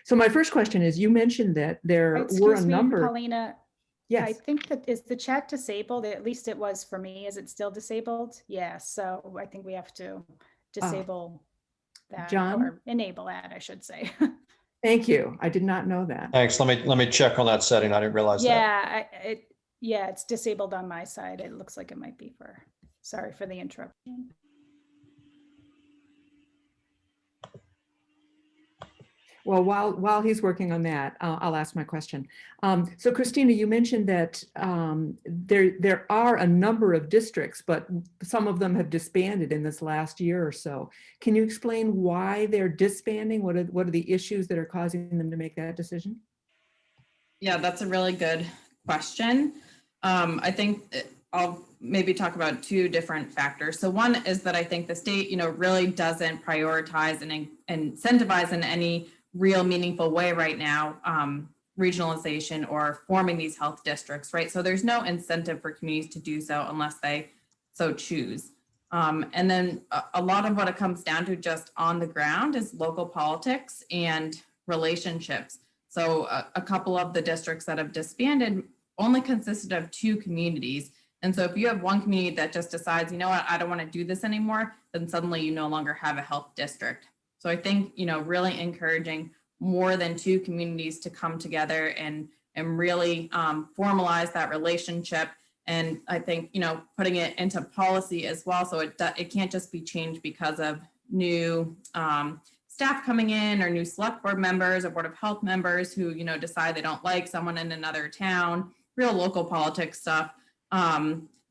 So my first question is, you mentioned that there were a number. Paulina, yes. I think that is the chat disabled. At least it was for me. Is it still disabled? Yeah. So I think we have to disable that, John? or enable that, I should say. Thank you. I did not know that. Thanks. Let me check on that setting. I didn't realize that. Yeah, it's disabled on my side. It looks like it might be sorry for the interruption. Well, while he's working on that, I'll ask my question. So Kristina, you mentioned that there are a number of districts, but some of them have disbanded in this last year or so. Can you explain why they're disbanding? What are the issues that are causing them to make that decision? Yeah, that's a really good question. I think I'll maybe talk about two different factors. So one is that I think the state, really doesn't prioritize and incentivize in any real meaningful way right now, regionalization or forming these health districts, right? So there's no incentive for communities to do so unless they so choose. And then a lot of what it comes down to just on the ground is local politics and relationships. So a couple of the districts that have disbanded only consisted of 2 communities. And so if you have one community that just decides, you know what, I don't want to do this anymore, then suddenly you no longer have a health district. So I think, really encouraging more than 2 communities to come together and really formalize that relationship. And I think, putting it into policy as well. So it can't just be changed because of new staff coming in or new select board members or board of health members who, decide they don't like someone in another town, real local politics stuff.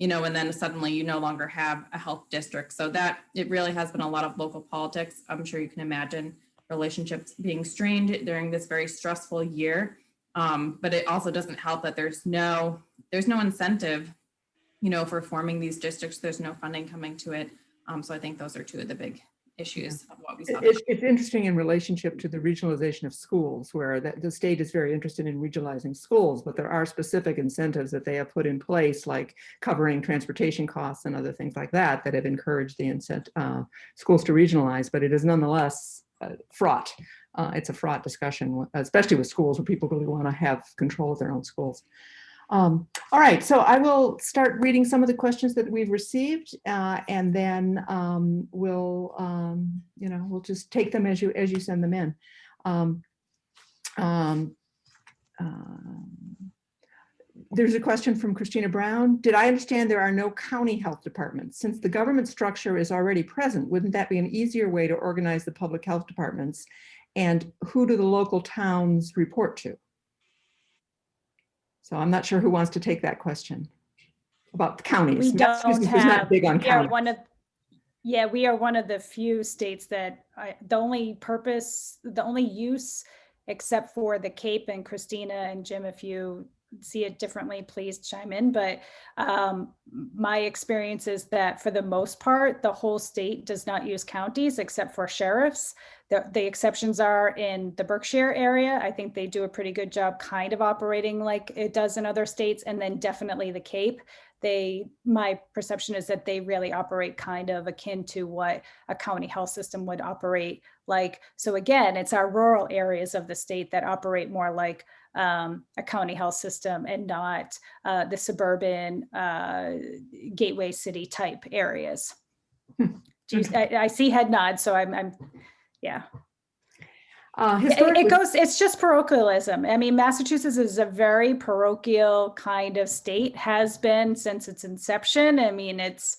And then suddenly you no longer have a health district. So that it really has been a lot of local politics. I'm sure you can imagine relationships being strained during this very stressful year. But it also doesn't help that there's no incentive, for forming these districts. There's no funding coming to it. So I think those are 2 of the big issues of what we saw. It's interesting in relationship to the regionalization of schools, where the state is very interested in regionalizing schools, but there are specific incentives that they have put in place, like covering transportation costs and other things like that have encouraged the schools to regionalize, but it is nonetheless fraught. It's a fraught discussion, especially with schools where people really want to have control of their own schools. All right, so I will start reading some of the questions that we've received, and then we'll just take them as you send them in. There's a question from Kristina Brown. Did I understand there are no county health departments? Since the government structure is already present, wouldn't that be an easier way to organize the public health departments? And who do the local towns report to? So I'm not sure who wants to take that question about the counties. We don't have, not big on we are county. we are one of the few states that the only use, except for the Cape, and Kristina and Jim, if you see it differently, please chime in. But my experience is that for the most part, the whole state does not use counties except for sheriffs. The exceptions are in the Berkshire area. I think they do a pretty good job kind of operating like it does in other states, and then definitely the Cape. My perception is that they really operate kind of akin to what a county health system would operate like. So again, it's our rural areas of the state that operate more like a county health system and not the suburban gateway city type areas. I see head nods, so I'm yeah. It's just parochialism. I mean, Massachusetts is a very parochial kind of state, has been since its inception. I mean, it's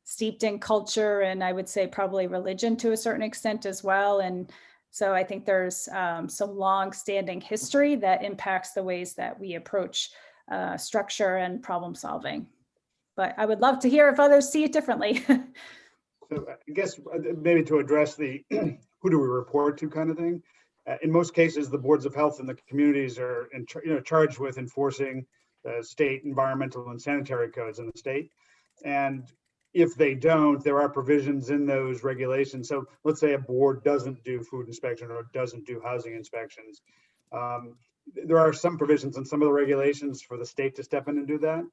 steeped in culture and I would say probably religion to a certain extent as well. And so I think there's some long-standing history that impacts the ways that we approach structure and problem solving. But I would love to hear if others see it differently. So I guess maybe to address the who do we report to kind of thing. In most cases, the boards of health in the communities are charged with enforcing the state environmental and sanitary codes in the state. And if they don't, there are provisions in those regulations. So let's say a board doesn't do food inspection or doesn't do housing inspections. There are some provisions in some of the regulations for the state to step in and do that.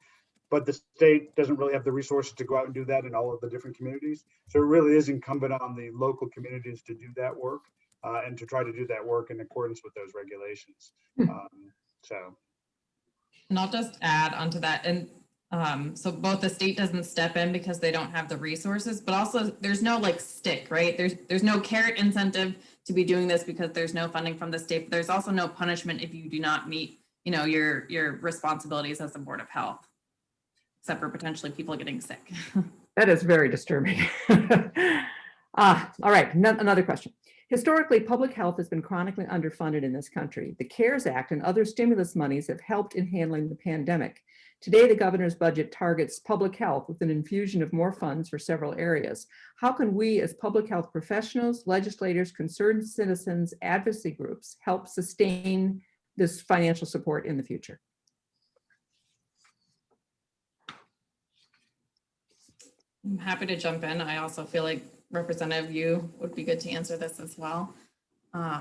But the state doesn't really have the resources to go out and do that in all of the different communities. So it really is incumbent on the local communities to do that work and to try to do that work in accordance with those regulations. And I'll just add onto that. And so both the state doesn't step in because they don't have the resources, but also there's no like stick, right? There's no carrot incentive to be doing this because there's no funding from the state, but there's also no punishment if you do not meet, your responsibilities as a board of health. Except for potentially people getting sick. That is very disturbing. All right, another question. Historically, public health has been chronically underfunded in this country. The CARES Act and other stimulus monies have helped in handling the pandemic. Today, the governor's budget targets public health with an infusion of more funds for several areas. How can we as public health professionals, legislators, concerned citizens, advocacy groups help sustain this financial support in the future? I'm happy to jump in. I also feel like Representative Yu would be good to answer this as well. I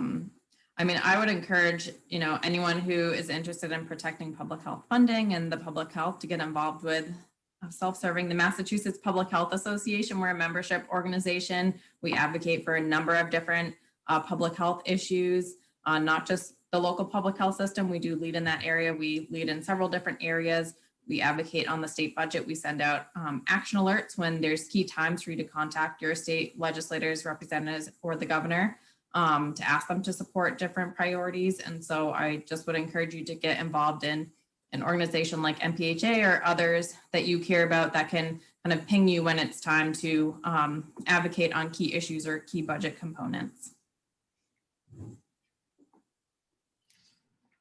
mean, I would encourage, anyone who is interested in protecting public health funding and the public health to get involved with self-serving. The Massachusetts Public Health Association, we're a membership organization. We advocate for a number of different public health issues, not just the local public health system. We do lead in that area. We lead in several different areas. We advocate on the state budget. We send out action alerts when there's key times for you to contact your state legislators, representatives, or the governor to ask them to support different priorities. And so I just would encourage you to get involved in an organization like MPHA or others that you care about that can kind of ping you when it's time to advocate on key issues or key budget components.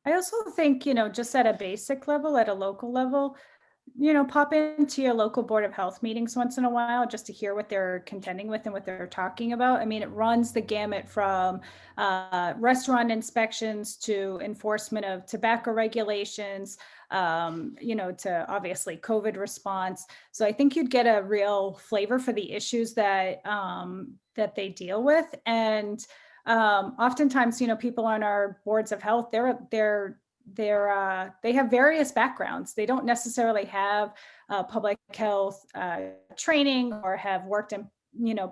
I also think, just at a basic level, at a local level, pop into your local Board of Health meetings once in a while just to hear what they're contending with and what they're talking about. I mean, it runs the gamut from restaurant inspections to enforcement of tobacco regulations, to obviously COVID response. So I think you'd get a real flavor for the issues that that they deal with. And oftentimes, people on our boards of health, they have various backgrounds. They don't necessarily have public health training or have worked in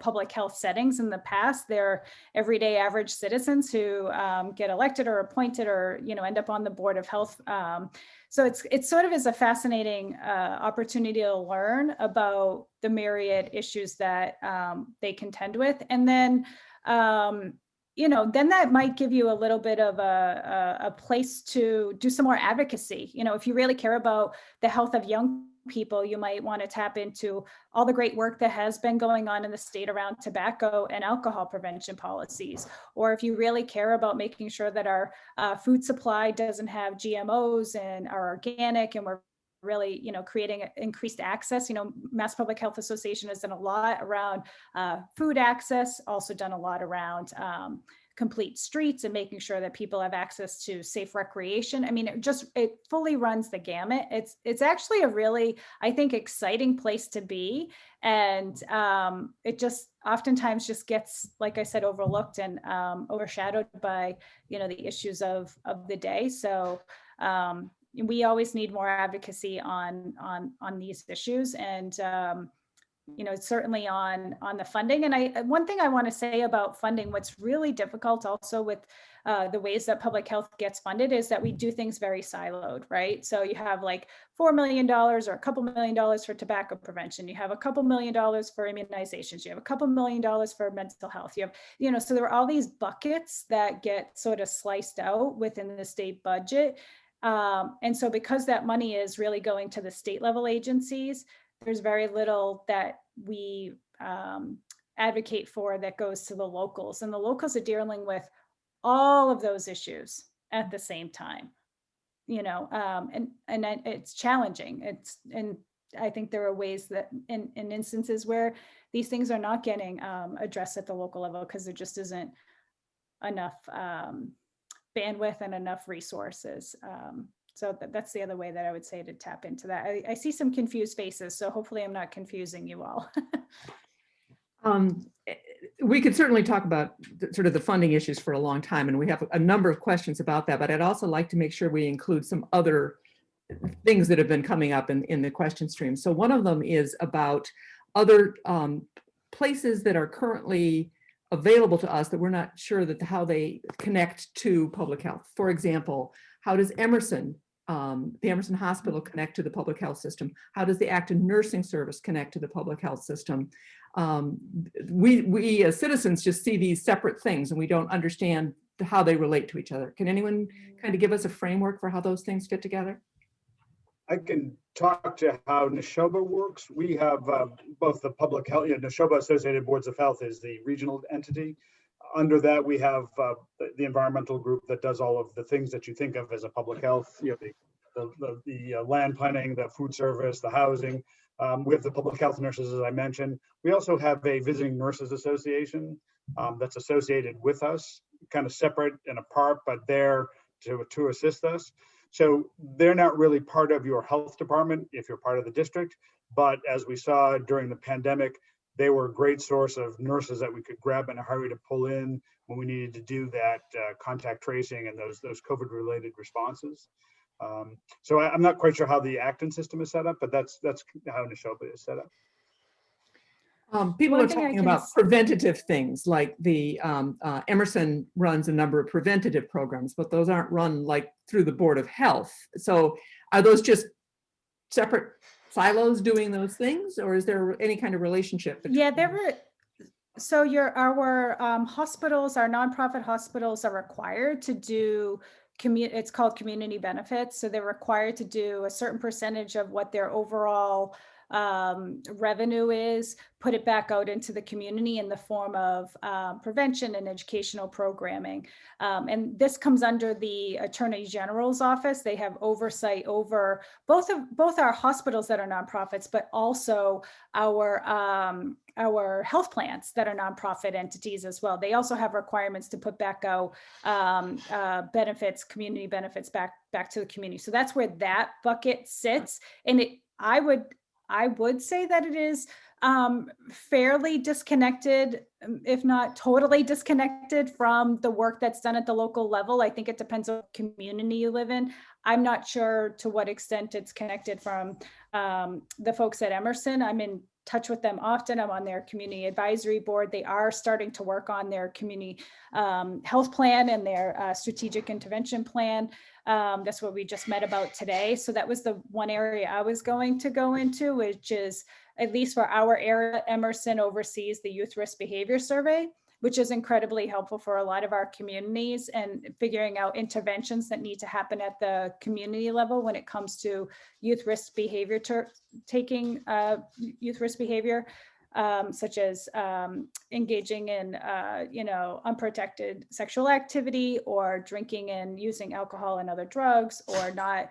public health settings in the past. They're everyday average citizens who get elected or appointed or end up on the Board of Health. So it's sort of is a fascinating opportunity to learn about the myriad issues that they contend with, and then then that might give you a little bit of a place to do some more advocacy. If you really care about the health of young people, you might want to tap into all the great work that has been going on in the state around tobacco and alcohol prevention policies. Or if you really care about making sure that our food supply doesn't have GMOs and are organic, and we're really, creating increased access. Mass Public Health Association has done a lot around food access, also done a lot around complete streets and making sure that people have access to safe recreation. I mean, it fully runs the gamut. It's actually a really, I think, exciting place to be. And it just oftentimes just gets, like I said, overlooked and overshadowed by, the issues of the day. So we always need more advocacy on these issues, and certainly on the funding. And one thing I want to say about funding, what's really difficult also with the ways that public health gets funded is that we do things very siloed, right? So you have like $4 million or a couple $1 million for tobacco prevention. You have a couple $1 million for immunizations. You have a couple $1 million for mental health. You have, so there are all these buckets that get sort of sliced out within the state budget. And so because that money is really going to the state level agencies, there's very little that we advocate for that goes to the locals. And the locals are dealing with all of those issues at the same time, and it's challenging. And I think there are ways that in instances where these things are not getting addressed at the local level because there just isn't enough bandwidth and enough resources. So that's the other way that I would say to tap into that. I see some confused faces, so hopefully I'm not confusing you all. We could certainly talk about sort of the funding issues for a long time, and we have a number of questions about that, but I'd also like to make sure we include some other things that have been coming up in the question stream. So one of them is about other places that are currently available to us that we're not sure that how they connect to public health. For example, how does Emerson, the Emerson Hospital, connect to the public health system? How does the Acton Nursing Service connect to the public health system? We as citizens just see these separate things and we don't understand how they relate to each other. Can anyone kind of give us a framework for how those things fit together? I can talk to how Nashoba works. We have both the public health, Nashoba Associated Boards of Health is the regional entity. Under that, we have the environmental group that does all of the things that you think of as a public health, the land planning, the food service, the housing. We have the public health nurses, as I mentioned. We also have a visiting nurses association that's associated with us, kind of separate and apart, but there to assist us. So they're not really part of your health department if you're part of the district, but as we saw during the pandemic, they were a great source of nurses that we could grab in a hurry to pull in when we needed to do that contact tracing and those COVID-related responses. So I'm not quite sure how the Acton system is set up, but that's how Nashoba is set up. People are talking about preventative things like the Emerson runs a number of preventative programs, but those aren't run like through the Board of Health. So are those just separate silos doing those things, or is there any kind of relationship between? Yeah, there were. So our hospitals, our nonprofit hospitals are required to do it's called community benefits. So they're required to do a certain percentage of what their overall revenue is, put it back out into the community in the form of prevention and educational programming. And this comes under the Attorney General's office. They have oversight over both our hospitals that are nonprofits, but also our health plans that are nonprofit entities as well. They also have requirements to put back out benefits, community benefits back to the community. So that's where that bucket sits. And I would say that it is fairly disconnected, if not totally disconnected from the work that's done at the local level. I think it depends on what community you live in. I'm not sure to what extent it's connected from the folks at Emerson. I'm in touch with them often. I'm on their community advisory board. They are starting to work on their community health plan and their strategic intervention plan. That's what we just met about today. So that was the one area I was going to go into, which is, at least for our area, Emerson oversees the youth risk behavior survey, which is incredibly helpful for a lot of our communities and figuring out interventions that need to happen at the community level when it comes to youth risk behavior, taking youth risk behavior, such as engaging in unprotected sexual activity, or drinking and using alcohol and other drugs, or not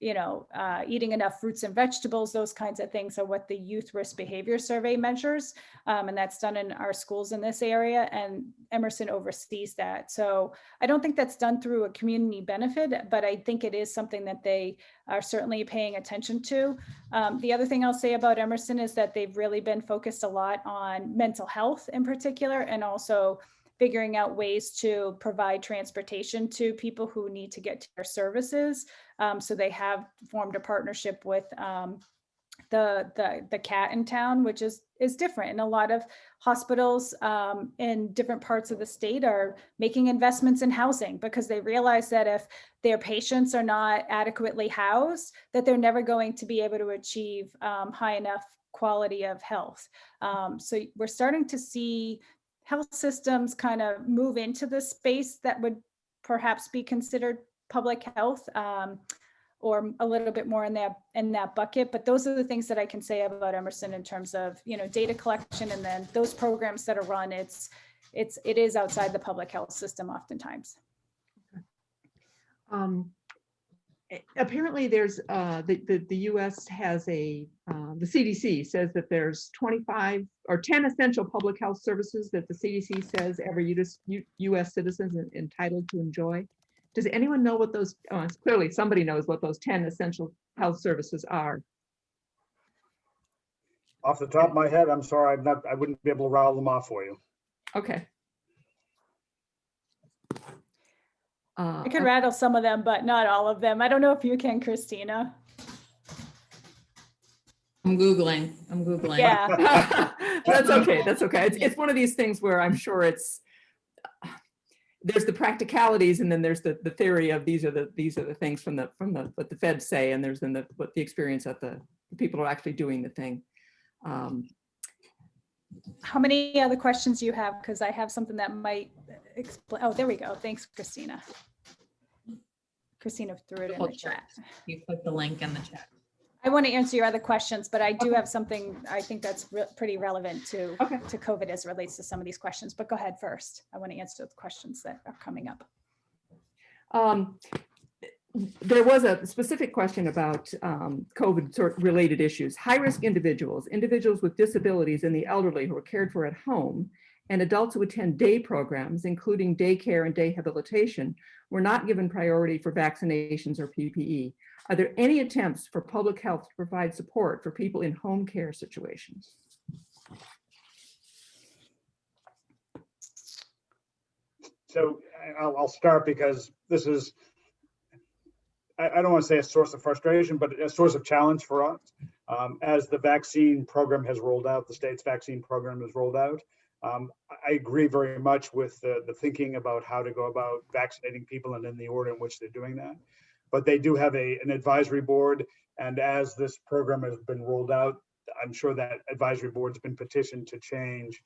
eating enough fruits and vegetables, those kinds of things are what the Youth Risk Behavior Survey measures. And that's done in our schools in this area, and Emerson oversees that. So I don't think that's done through a community benefit, but I think it is something that they are certainly paying attention to. The other thing I'll say about Emerson is that they've really been focused a lot on mental health in particular, and also figuring out ways to provide transportation to people who need to get to their services. So they have formed a partnership with the CAT in town, which is different. And a lot of hospitals in different parts of the state are making investments in housing because they realize that if their patients are not adequately housed, that they're never going to be able to achieve high enough quality of health. So we're starting to see health systems kind of move into the space that would perhaps be considered public health, or a little bit more in that bucket. But those are the things that I can say about Emerson in terms of data collection, and then those programs that are run. It is outside the public health system oftentimes. Apparently there's the US has the CDC says that there's 25 or 10 essential public health services that the CDC says every US citizen is entitled to enjoy. Does anyone know what those, clearly somebody knows what those 10 essential health services are? Off the top of my head, I'm sorry, I wouldn't be able to rattle them off for you. Okay. I could rattle some of them, but not all of them. I don't know if you can, Kristina. I'm Googling. Yeah. That's okay. That's okay. It's one of these things where I'm sure there's the practicalities, and then there's the theory of these are the things from what the feds say, and there's then what the experience of the people who are actually doing the thing. How many other questions do you have? Because I have something that might explain. Oh, there we go. Thanks, Kristina. Kristina threw it in the chat. You put the link in the chat. I want to answer your other questions, but I do have something I think that's pretty relevant to COVID as it relates to some of these questions. But go ahead first. I want to answer the questions that are coming up. There was a specific question about COVID related issues. High-risk individuals with disabilities, and the elderly who are cared for at home, and adults who attend day programs, including daycare and day habilitation, were not given priority for vaccinations or PPE. Are there any attempts for public health to provide support for people in home care situations? So I'll start, because this is, I don't want to say a source of frustration, but a source of challenge for us. As the vaccine program has rolled out, the state's vaccine program has rolled out, I agree very much with the thinking about how to go about vaccinating people and in the order in which they're doing that. But they do have an advisory board, and as this program has been rolled out, I'm sure that advisory board's been petitioned to change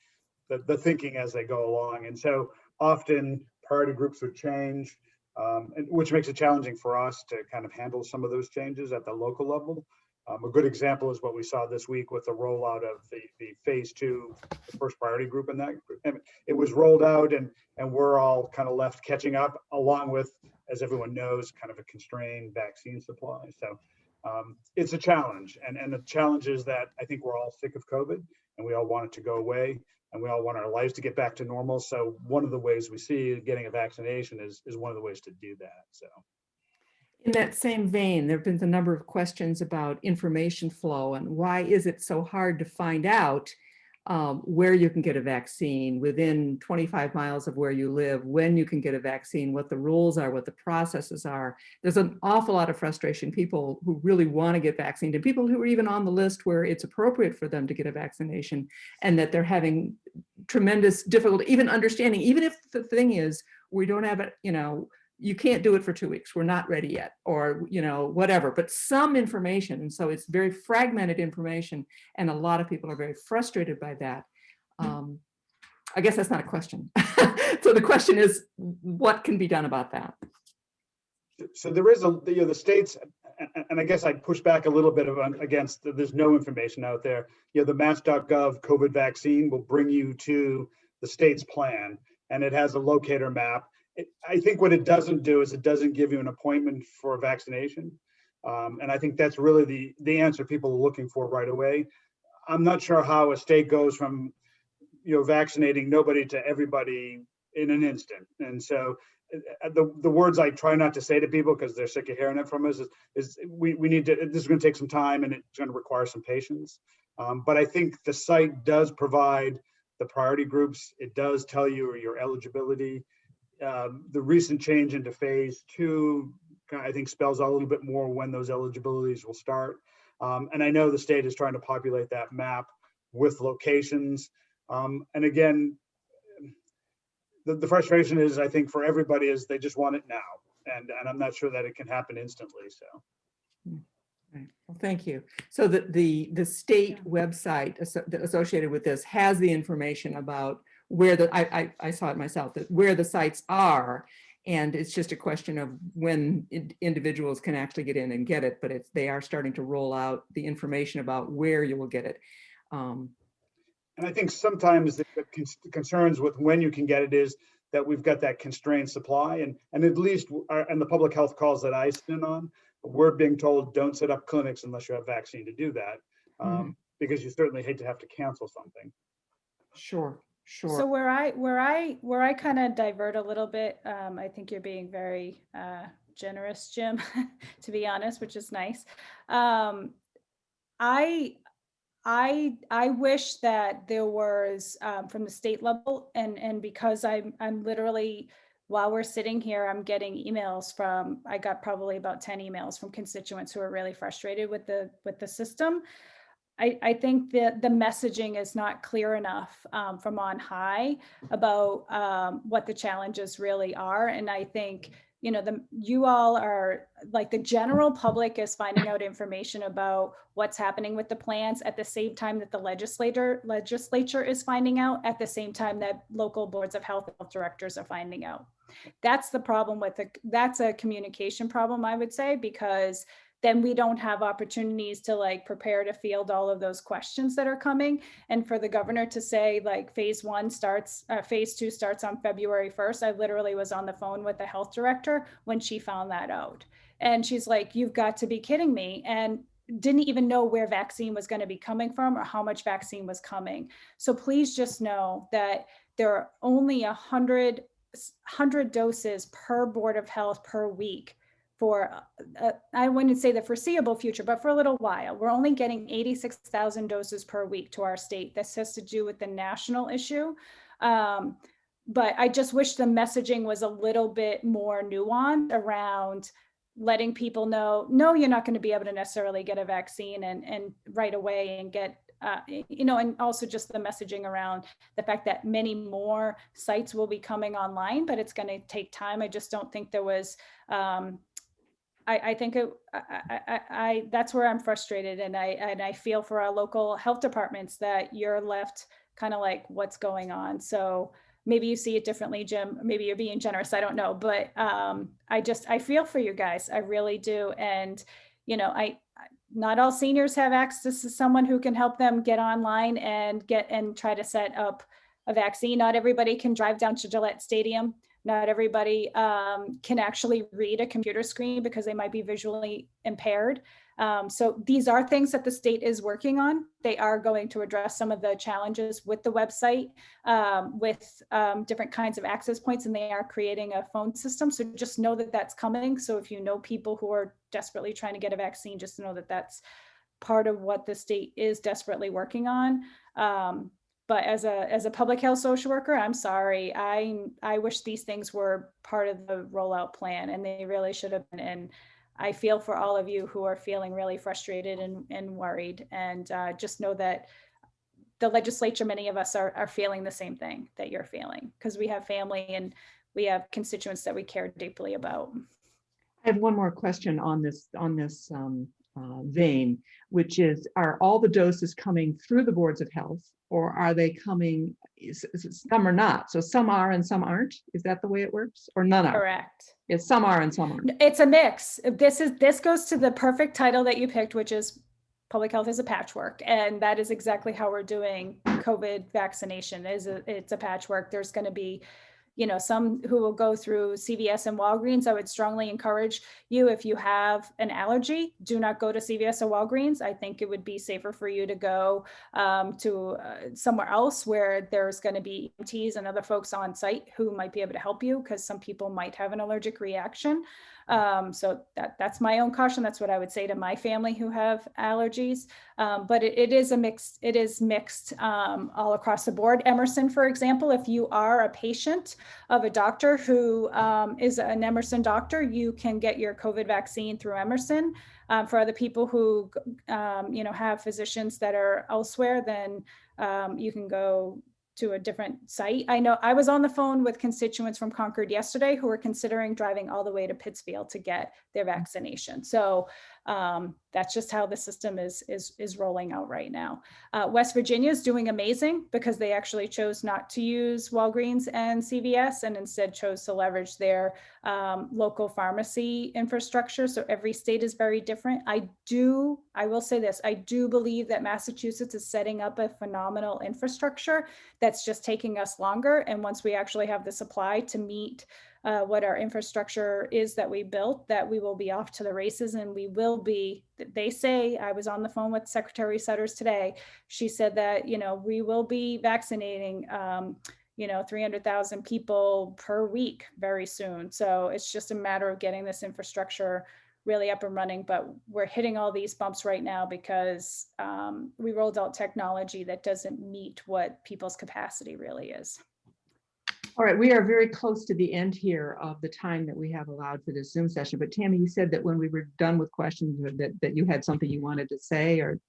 the thinking as they go along. And so often priority groups would change, which makes it challenging for us to kind of handle some of those changes at the local level. A good example is what we saw this week with the rollout of the phase 2, the first priority group in that group. And it was rolled out, and we're all kind of left catching up, along with, as everyone knows, kind of a constrained vaccine supply. So it's a challenge, and the challenge is that I think we're all sick of COVID, and we all want it to go away, and we all want our lives to get back to normal. So one of the ways we see getting a vaccination is one of the ways to do that. So. In that same vein, there have been a number of questions about information flow, and why is it so hard to find out where you can get a vaccine within 25 miles of where you live, when you can get a vaccine, what the rules are, what the processes are. There's an awful lot of frustration, people who really want to get vaccinated, and people who are even on the list where it's appropriate for them to get a vaccination, and that they're having tremendous difficulty even understanding, even if the thing is, we don't have it, you can't do it for 2 weeks, we're not ready yet, or whatever, but some information. And so it's very fragmented information, and a lot of people are very frustrated by that. I guess that's not a question. So the question is, what can be done about that? So there is the states, and I guess I'd push back a little bit against there's no information out there. The mass.gov COVID vaccine will bring you to the state's plan, and it has a locator map. I think what it doesn't do is it doesn't give you an appointment for vaccination. And I think that's really the answer people are looking for right away. I'm not sure how a state goes from, vaccinating nobody to everybody in an instant. And so the words I try not to say to people because they're sick of hearing it from us is we need to, this is going to take some time and it's going to require some patience. But I think the site does provide the priority groups. It does tell you your eligibility. The recent change into phase 2, I think, spells out a little bit more when those eligibilities will start. And I know the state is trying to populate that map with locations. And again, the frustration is, I think, for everybody is they just want it now. And I'm not sure that it can happen instantly. So. Right. Well, thank you. So the state website associated with this has the information about where I saw it myself, that where the sites are, and it's just a question of when individuals can actually get in and get it, but they are starting to roll out the information about where you will get it. And I think sometimes the concerns with when you can get it is that we've got that constrained supply, and at least and the public health calls that I sit in on, we're being told don't set up clinics unless you have vaccine to do that, because you certainly hate to have to cancel something. Sure. So where I kind of divert a little bit, I think you're being very generous, Jim, to be honest, which is nice. I wish that there was from the state level, and because I'm literally, while we're sitting here, I'm getting emails from, I got probably about 10 emails from constituents who are really frustrated with the system. I think that the messaging is not clear enough from on high about what the challenges really are. And I think, you all are, like, the general public is finding out information about what's happening with the plans at the same time that the legislature is finding out, at the same time that local boards of health directors are finding out. That's the problem with that's a communication problem, I would say, because then we don't have opportunities to prepare to field all of those questions that are coming. And for the governor to say phase 2 starts on February 1st. I literally was on the phone with the health director when she found that out. And she's like, you've got to be kidding me. And didn't even know where vaccine was going to be coming from or how much vaccine was coming. So please just know that there are only 100 doses per board of health per week for, I wouldn't say the foreseeable future, but for a little while. We're only getting 86,000 doses per week to our state. This has to do with the national issue. But I just wish the messaging was a little bit more nuanced around letting people know, no, you're not going to be able to necessarily get a vaccine and right away and get, and also just the messaging around the fact that many more sites will be coming online, but it's going to take time. I just don't think there was, I think that's where I'm frustrated, and I feel for our local health departments that you're left kind of like, what's going on? So maybe you see it differently, Jim. Maybe you're being generous. I don't know, but I feel for you guys. I really do, and not all seniors have access to someone who can help them get online and try to set up a vaccine. Not everybody can drive down to Gillette Stadium. Not everybody can actually read a computer screen because they might be visually impaired. So these are things that the state is working on. They are going to address some of the challenges with the website, with different kinds of access points, and they are creating a phone system. So just know that that's coming. So if you know people who are desperately trying to get a vaccine, just know that that's part of what the state is desperately working on. But as a public health social worker, I'm sorry. I wish these things were part of the rollout plan, and they really should have been. And I feel for all of you who are feeling really frustrated and worried. And just know that the legislature, many of us are feeling the same thing that you're feeling, because we have family and we have constituents that we care deeply about. I have one more question on this vein, which is, are all the doses coming through the boards of health, or are they coming, some are not, so some are and some aren't? Is that the way it works, or none are? Correct. It's some are and some aren't. It's a mix. This goes to the perfect title that you picked, which is Public Health is a Patchwork, and that is exactly how we're doing COVID vaccination. It's a patchwork. There's going to be some who will go through CVS and Walgreens. I would strongly encourage you, if you have an allergy, do not go to CVS or Walgreens. I think it would be safer for you to go to somewhere else where there's going to be EMTs and other folks on site who might be able to help you, because some people might have an allergic reaction. So that's my own caution. That's what I would say to my family who have allergies. But it is mixed all across the board. Emerson, for example, if you are a patient of a doctor who is an Emerson doctor, you can get your COVID vaccine through Emerson. For other people who, have physicians that are elsewhere, then you can go to a different site. I know I was on the phone with constituents from Concord yesterday who were considering driving all the way to Pittsfield to get their vaccination. So that's just how the system is rolling out right now. West Virginia is doing amazing because they actually chose not to use Walgreens and CVS and instead chose to leverage their local pharmacy infrastructure. So every state is very different. I will say this, I do believe that Massachusetts is setting up a phenomenal infrastructure that's just taking us longer. And once we actually have the supply to meet what our infrastructure is that we built, that we will be off to the races, and we will be, they say, I was on the phone with Secretary Sutters today. She said that, we will be vaccinating, 300,000 people per week very soon. So it's just a matter of getting this infrastructure really up and running, but we're hitting all these bumps right now because we rolled out technology that doesn't meet what people's capacity really is. All right, we are very close to the end here of the time that we have allowed for this Zoom session. But Tami, you said that when we were done with questions, that you had something you wanted to say, or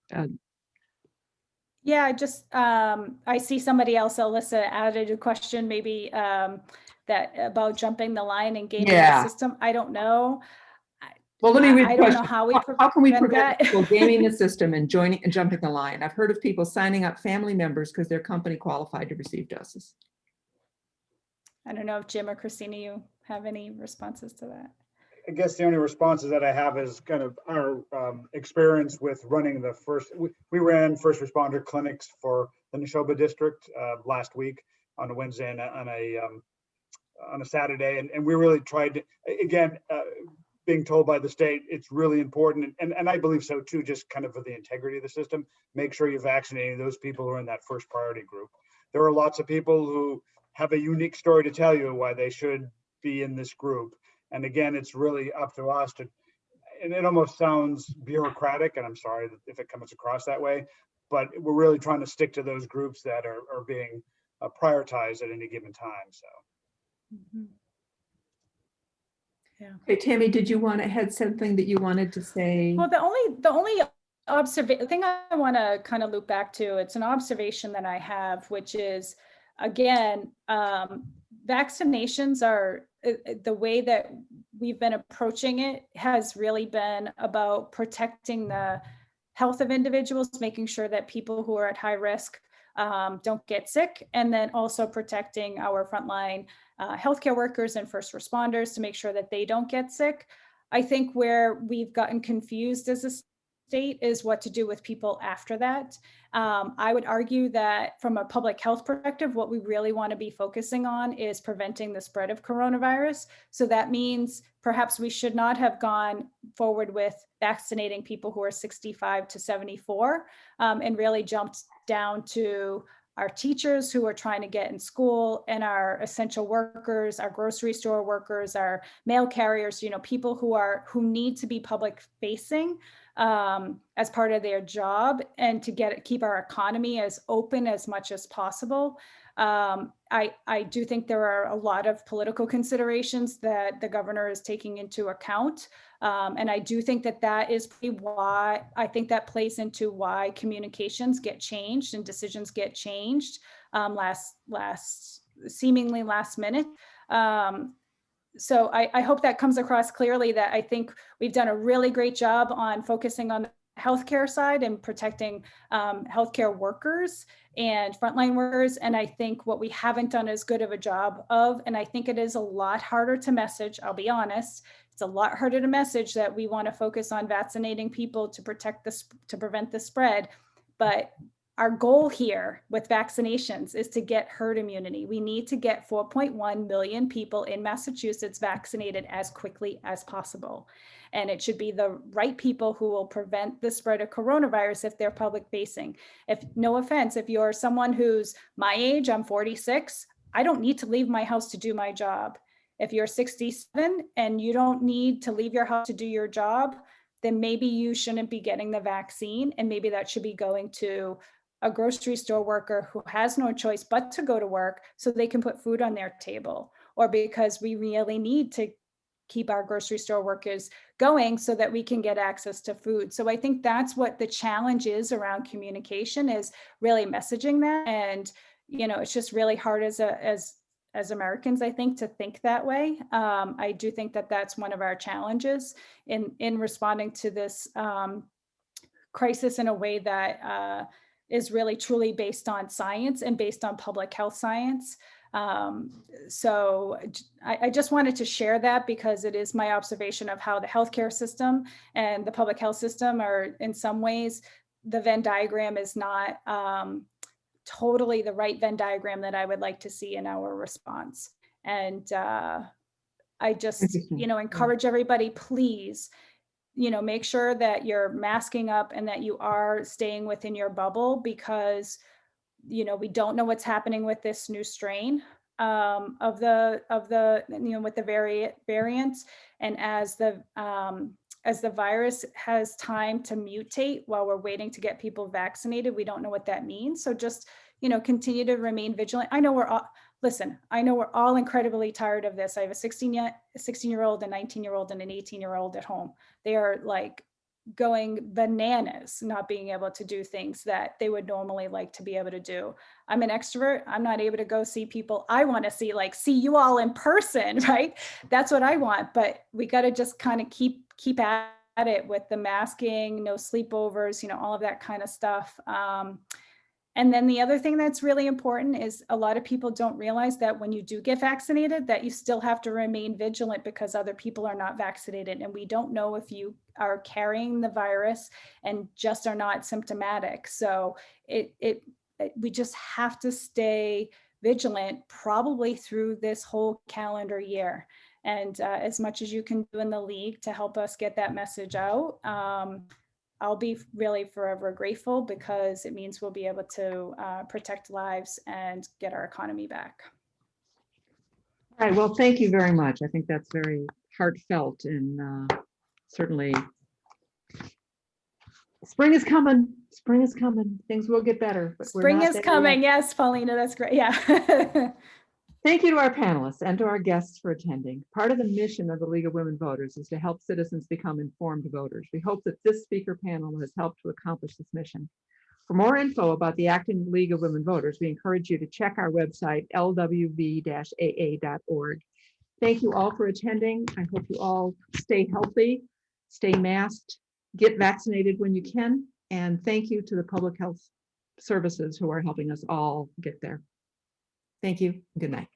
yeah, just I see somebody else, Alyssa, added a question maybe that about jumping the line and gaming the system. I don't know. Well, let me read the I don't question. know how we how can we prevent that? people gaming the system and jumping the line? I've heard of people signing up family members because their company qualified to receive doses. I don't know if Jim or Kristina, you have any responses to that? I guess the only responses that I have is kind of our experience with running the we ran first responder clinics for the Nashoba district last week on a Wednesday and on a Saturday. And we really tried to, again, being told by the state, it's really important. And I believe so too, just kind of for the integrity of the system, make sure you're vaccinating those people who are in that first priority group. There are lots of people who have a unique story to tell you why they should be in this group. And again, it's really up to us to, and it almost sounds bureaucratic, and I'm sorry if it comes across that way, but we're really trying to stick to those groups that are being prioritized at any given time, so. Mm-hmm. Yeah. Okay, Tami, did you had something that you wanted to say? Well, the only thing I want to kind of loop back to, it's an observation that I have, which is, again, vaccinations are, the way that we've been approaching it has really been about protecting the health of individuals, making sure that people who are at high risk don't get sick, and then also protecting our frontline healthcare workers and first responders to make sure that they don't get sick. I think where we've gotten confused as a state is what to do with people after that. I would argue that from a public health perspective, what we really want to be focusing on is preventing the spread of coronavirus. So that means perhaps we should not have gone forward with vaccinating people who are 65 to 74 and really jumped down to our teachers who are trying to get in school, and our essential workers, our grocery store workers, our mail carriers, people who need to be public facing as part of their job, and to keep our economy as open as much as possible. I do think there are a lot of political considerations that the governor is taking into account. And I do think that is why, I think that plays into why communications get changed and decisions get changed seemingly last minute. So I hope that comes across clearly, that I think we've done a really great job on focusing on the healthcare side and protecting healthcare workers and frontline workers. And I think what we haven't done as good of a job of, and I think it is a lot harder to message, I'll be honest, it's a lot harder to message that we want to focus on vaccinating people to prevent the spread. But our goal here with vaccinations is to get herd immunity. We need to get 4.1 million people in Massachusetts vaccinated as quickly as possible. And it should be the right people who will prevent the spread of coronavirus if they're public facing. If, no offense, if you're someone who's my age, I'm 46, I don't need to leave my house to do my job. If you're 67 and you don't need to leave your house to do your job, then maybe you shouldn't be getting the vaccine. And maybe that should be going to a grocery store worker who has no choice but to go to work so they can put food on their table, or because we really need to keep our grocery store workers going so that we can get access to food. So I think that's what the challenge is around communication, is really messaging that. And, you know, it's just really hard as Americans, I think, to think that way. I do think that that's one of our challenges in responding to this crisis in a way that is really truly based on science and based on public health science. So I just wanted to share that because it is my observation of how the healthcare system and the public health system are, in some ways, the Venn diagram is not totally the right Venn diagram that I would like to see in our response. And I just, you know, encourage everybody, please, you know, make sure that you're masking up and that you are staying within your bubble, because, you know, we don't know what's happening with this new strain of the, you know, with the variants. And as the virus has time to mutate while we're waiting to get people vaccinated, we don't know what that means. So just, you know, continue to remain vigilant. I know we're all incredibly tired of this. I have a 16-year-old, a 19-year-old, and an 18-year-old at home. They are like going bananas, not being able to do things that they would normally like to be able to do. I'm an extrovert. I'm not able to go see people I want to see, like see you all in person, right? That's what I want. But we got to just kind of keep at it with the masking, no sleepovers, you know, all of that kind of stuff. And then the other thing that's really important is a lot of people don't realize that when you do get vaccinated, that you still have to remain vigilant because other people are not vaccinated. And we don't know if you are carrying the virus and just are not symptomatic. So we just have to stay vigilant probably through this whole calendar year. And as much as you can do in the league to help us get that message out, I'll be really forever grateful, because it means we'll be able to protect lives and get our economy back. All right, well, thank you very much. I think that's very heartfelt, and certainly spring is coming. Spring is coming. Things will get better. But Spring is coming. Yes, Paulina, that's great. Yeah. Thank you to our panelists and to our guests for attending. Part of the mission of the League of Women Voters is to help citizens become informed voters. We hope that this speaker panel has helped to accomplish this mission. For more info about the Acton League of Women Voters, we encourage you to check our website, lwv-aa.org. Thank you all for attending. I hope you all stay healthy, stay masked, get vaccinated when you can, and thank you to the public health services who are helping us all get there. Thank you. Good night.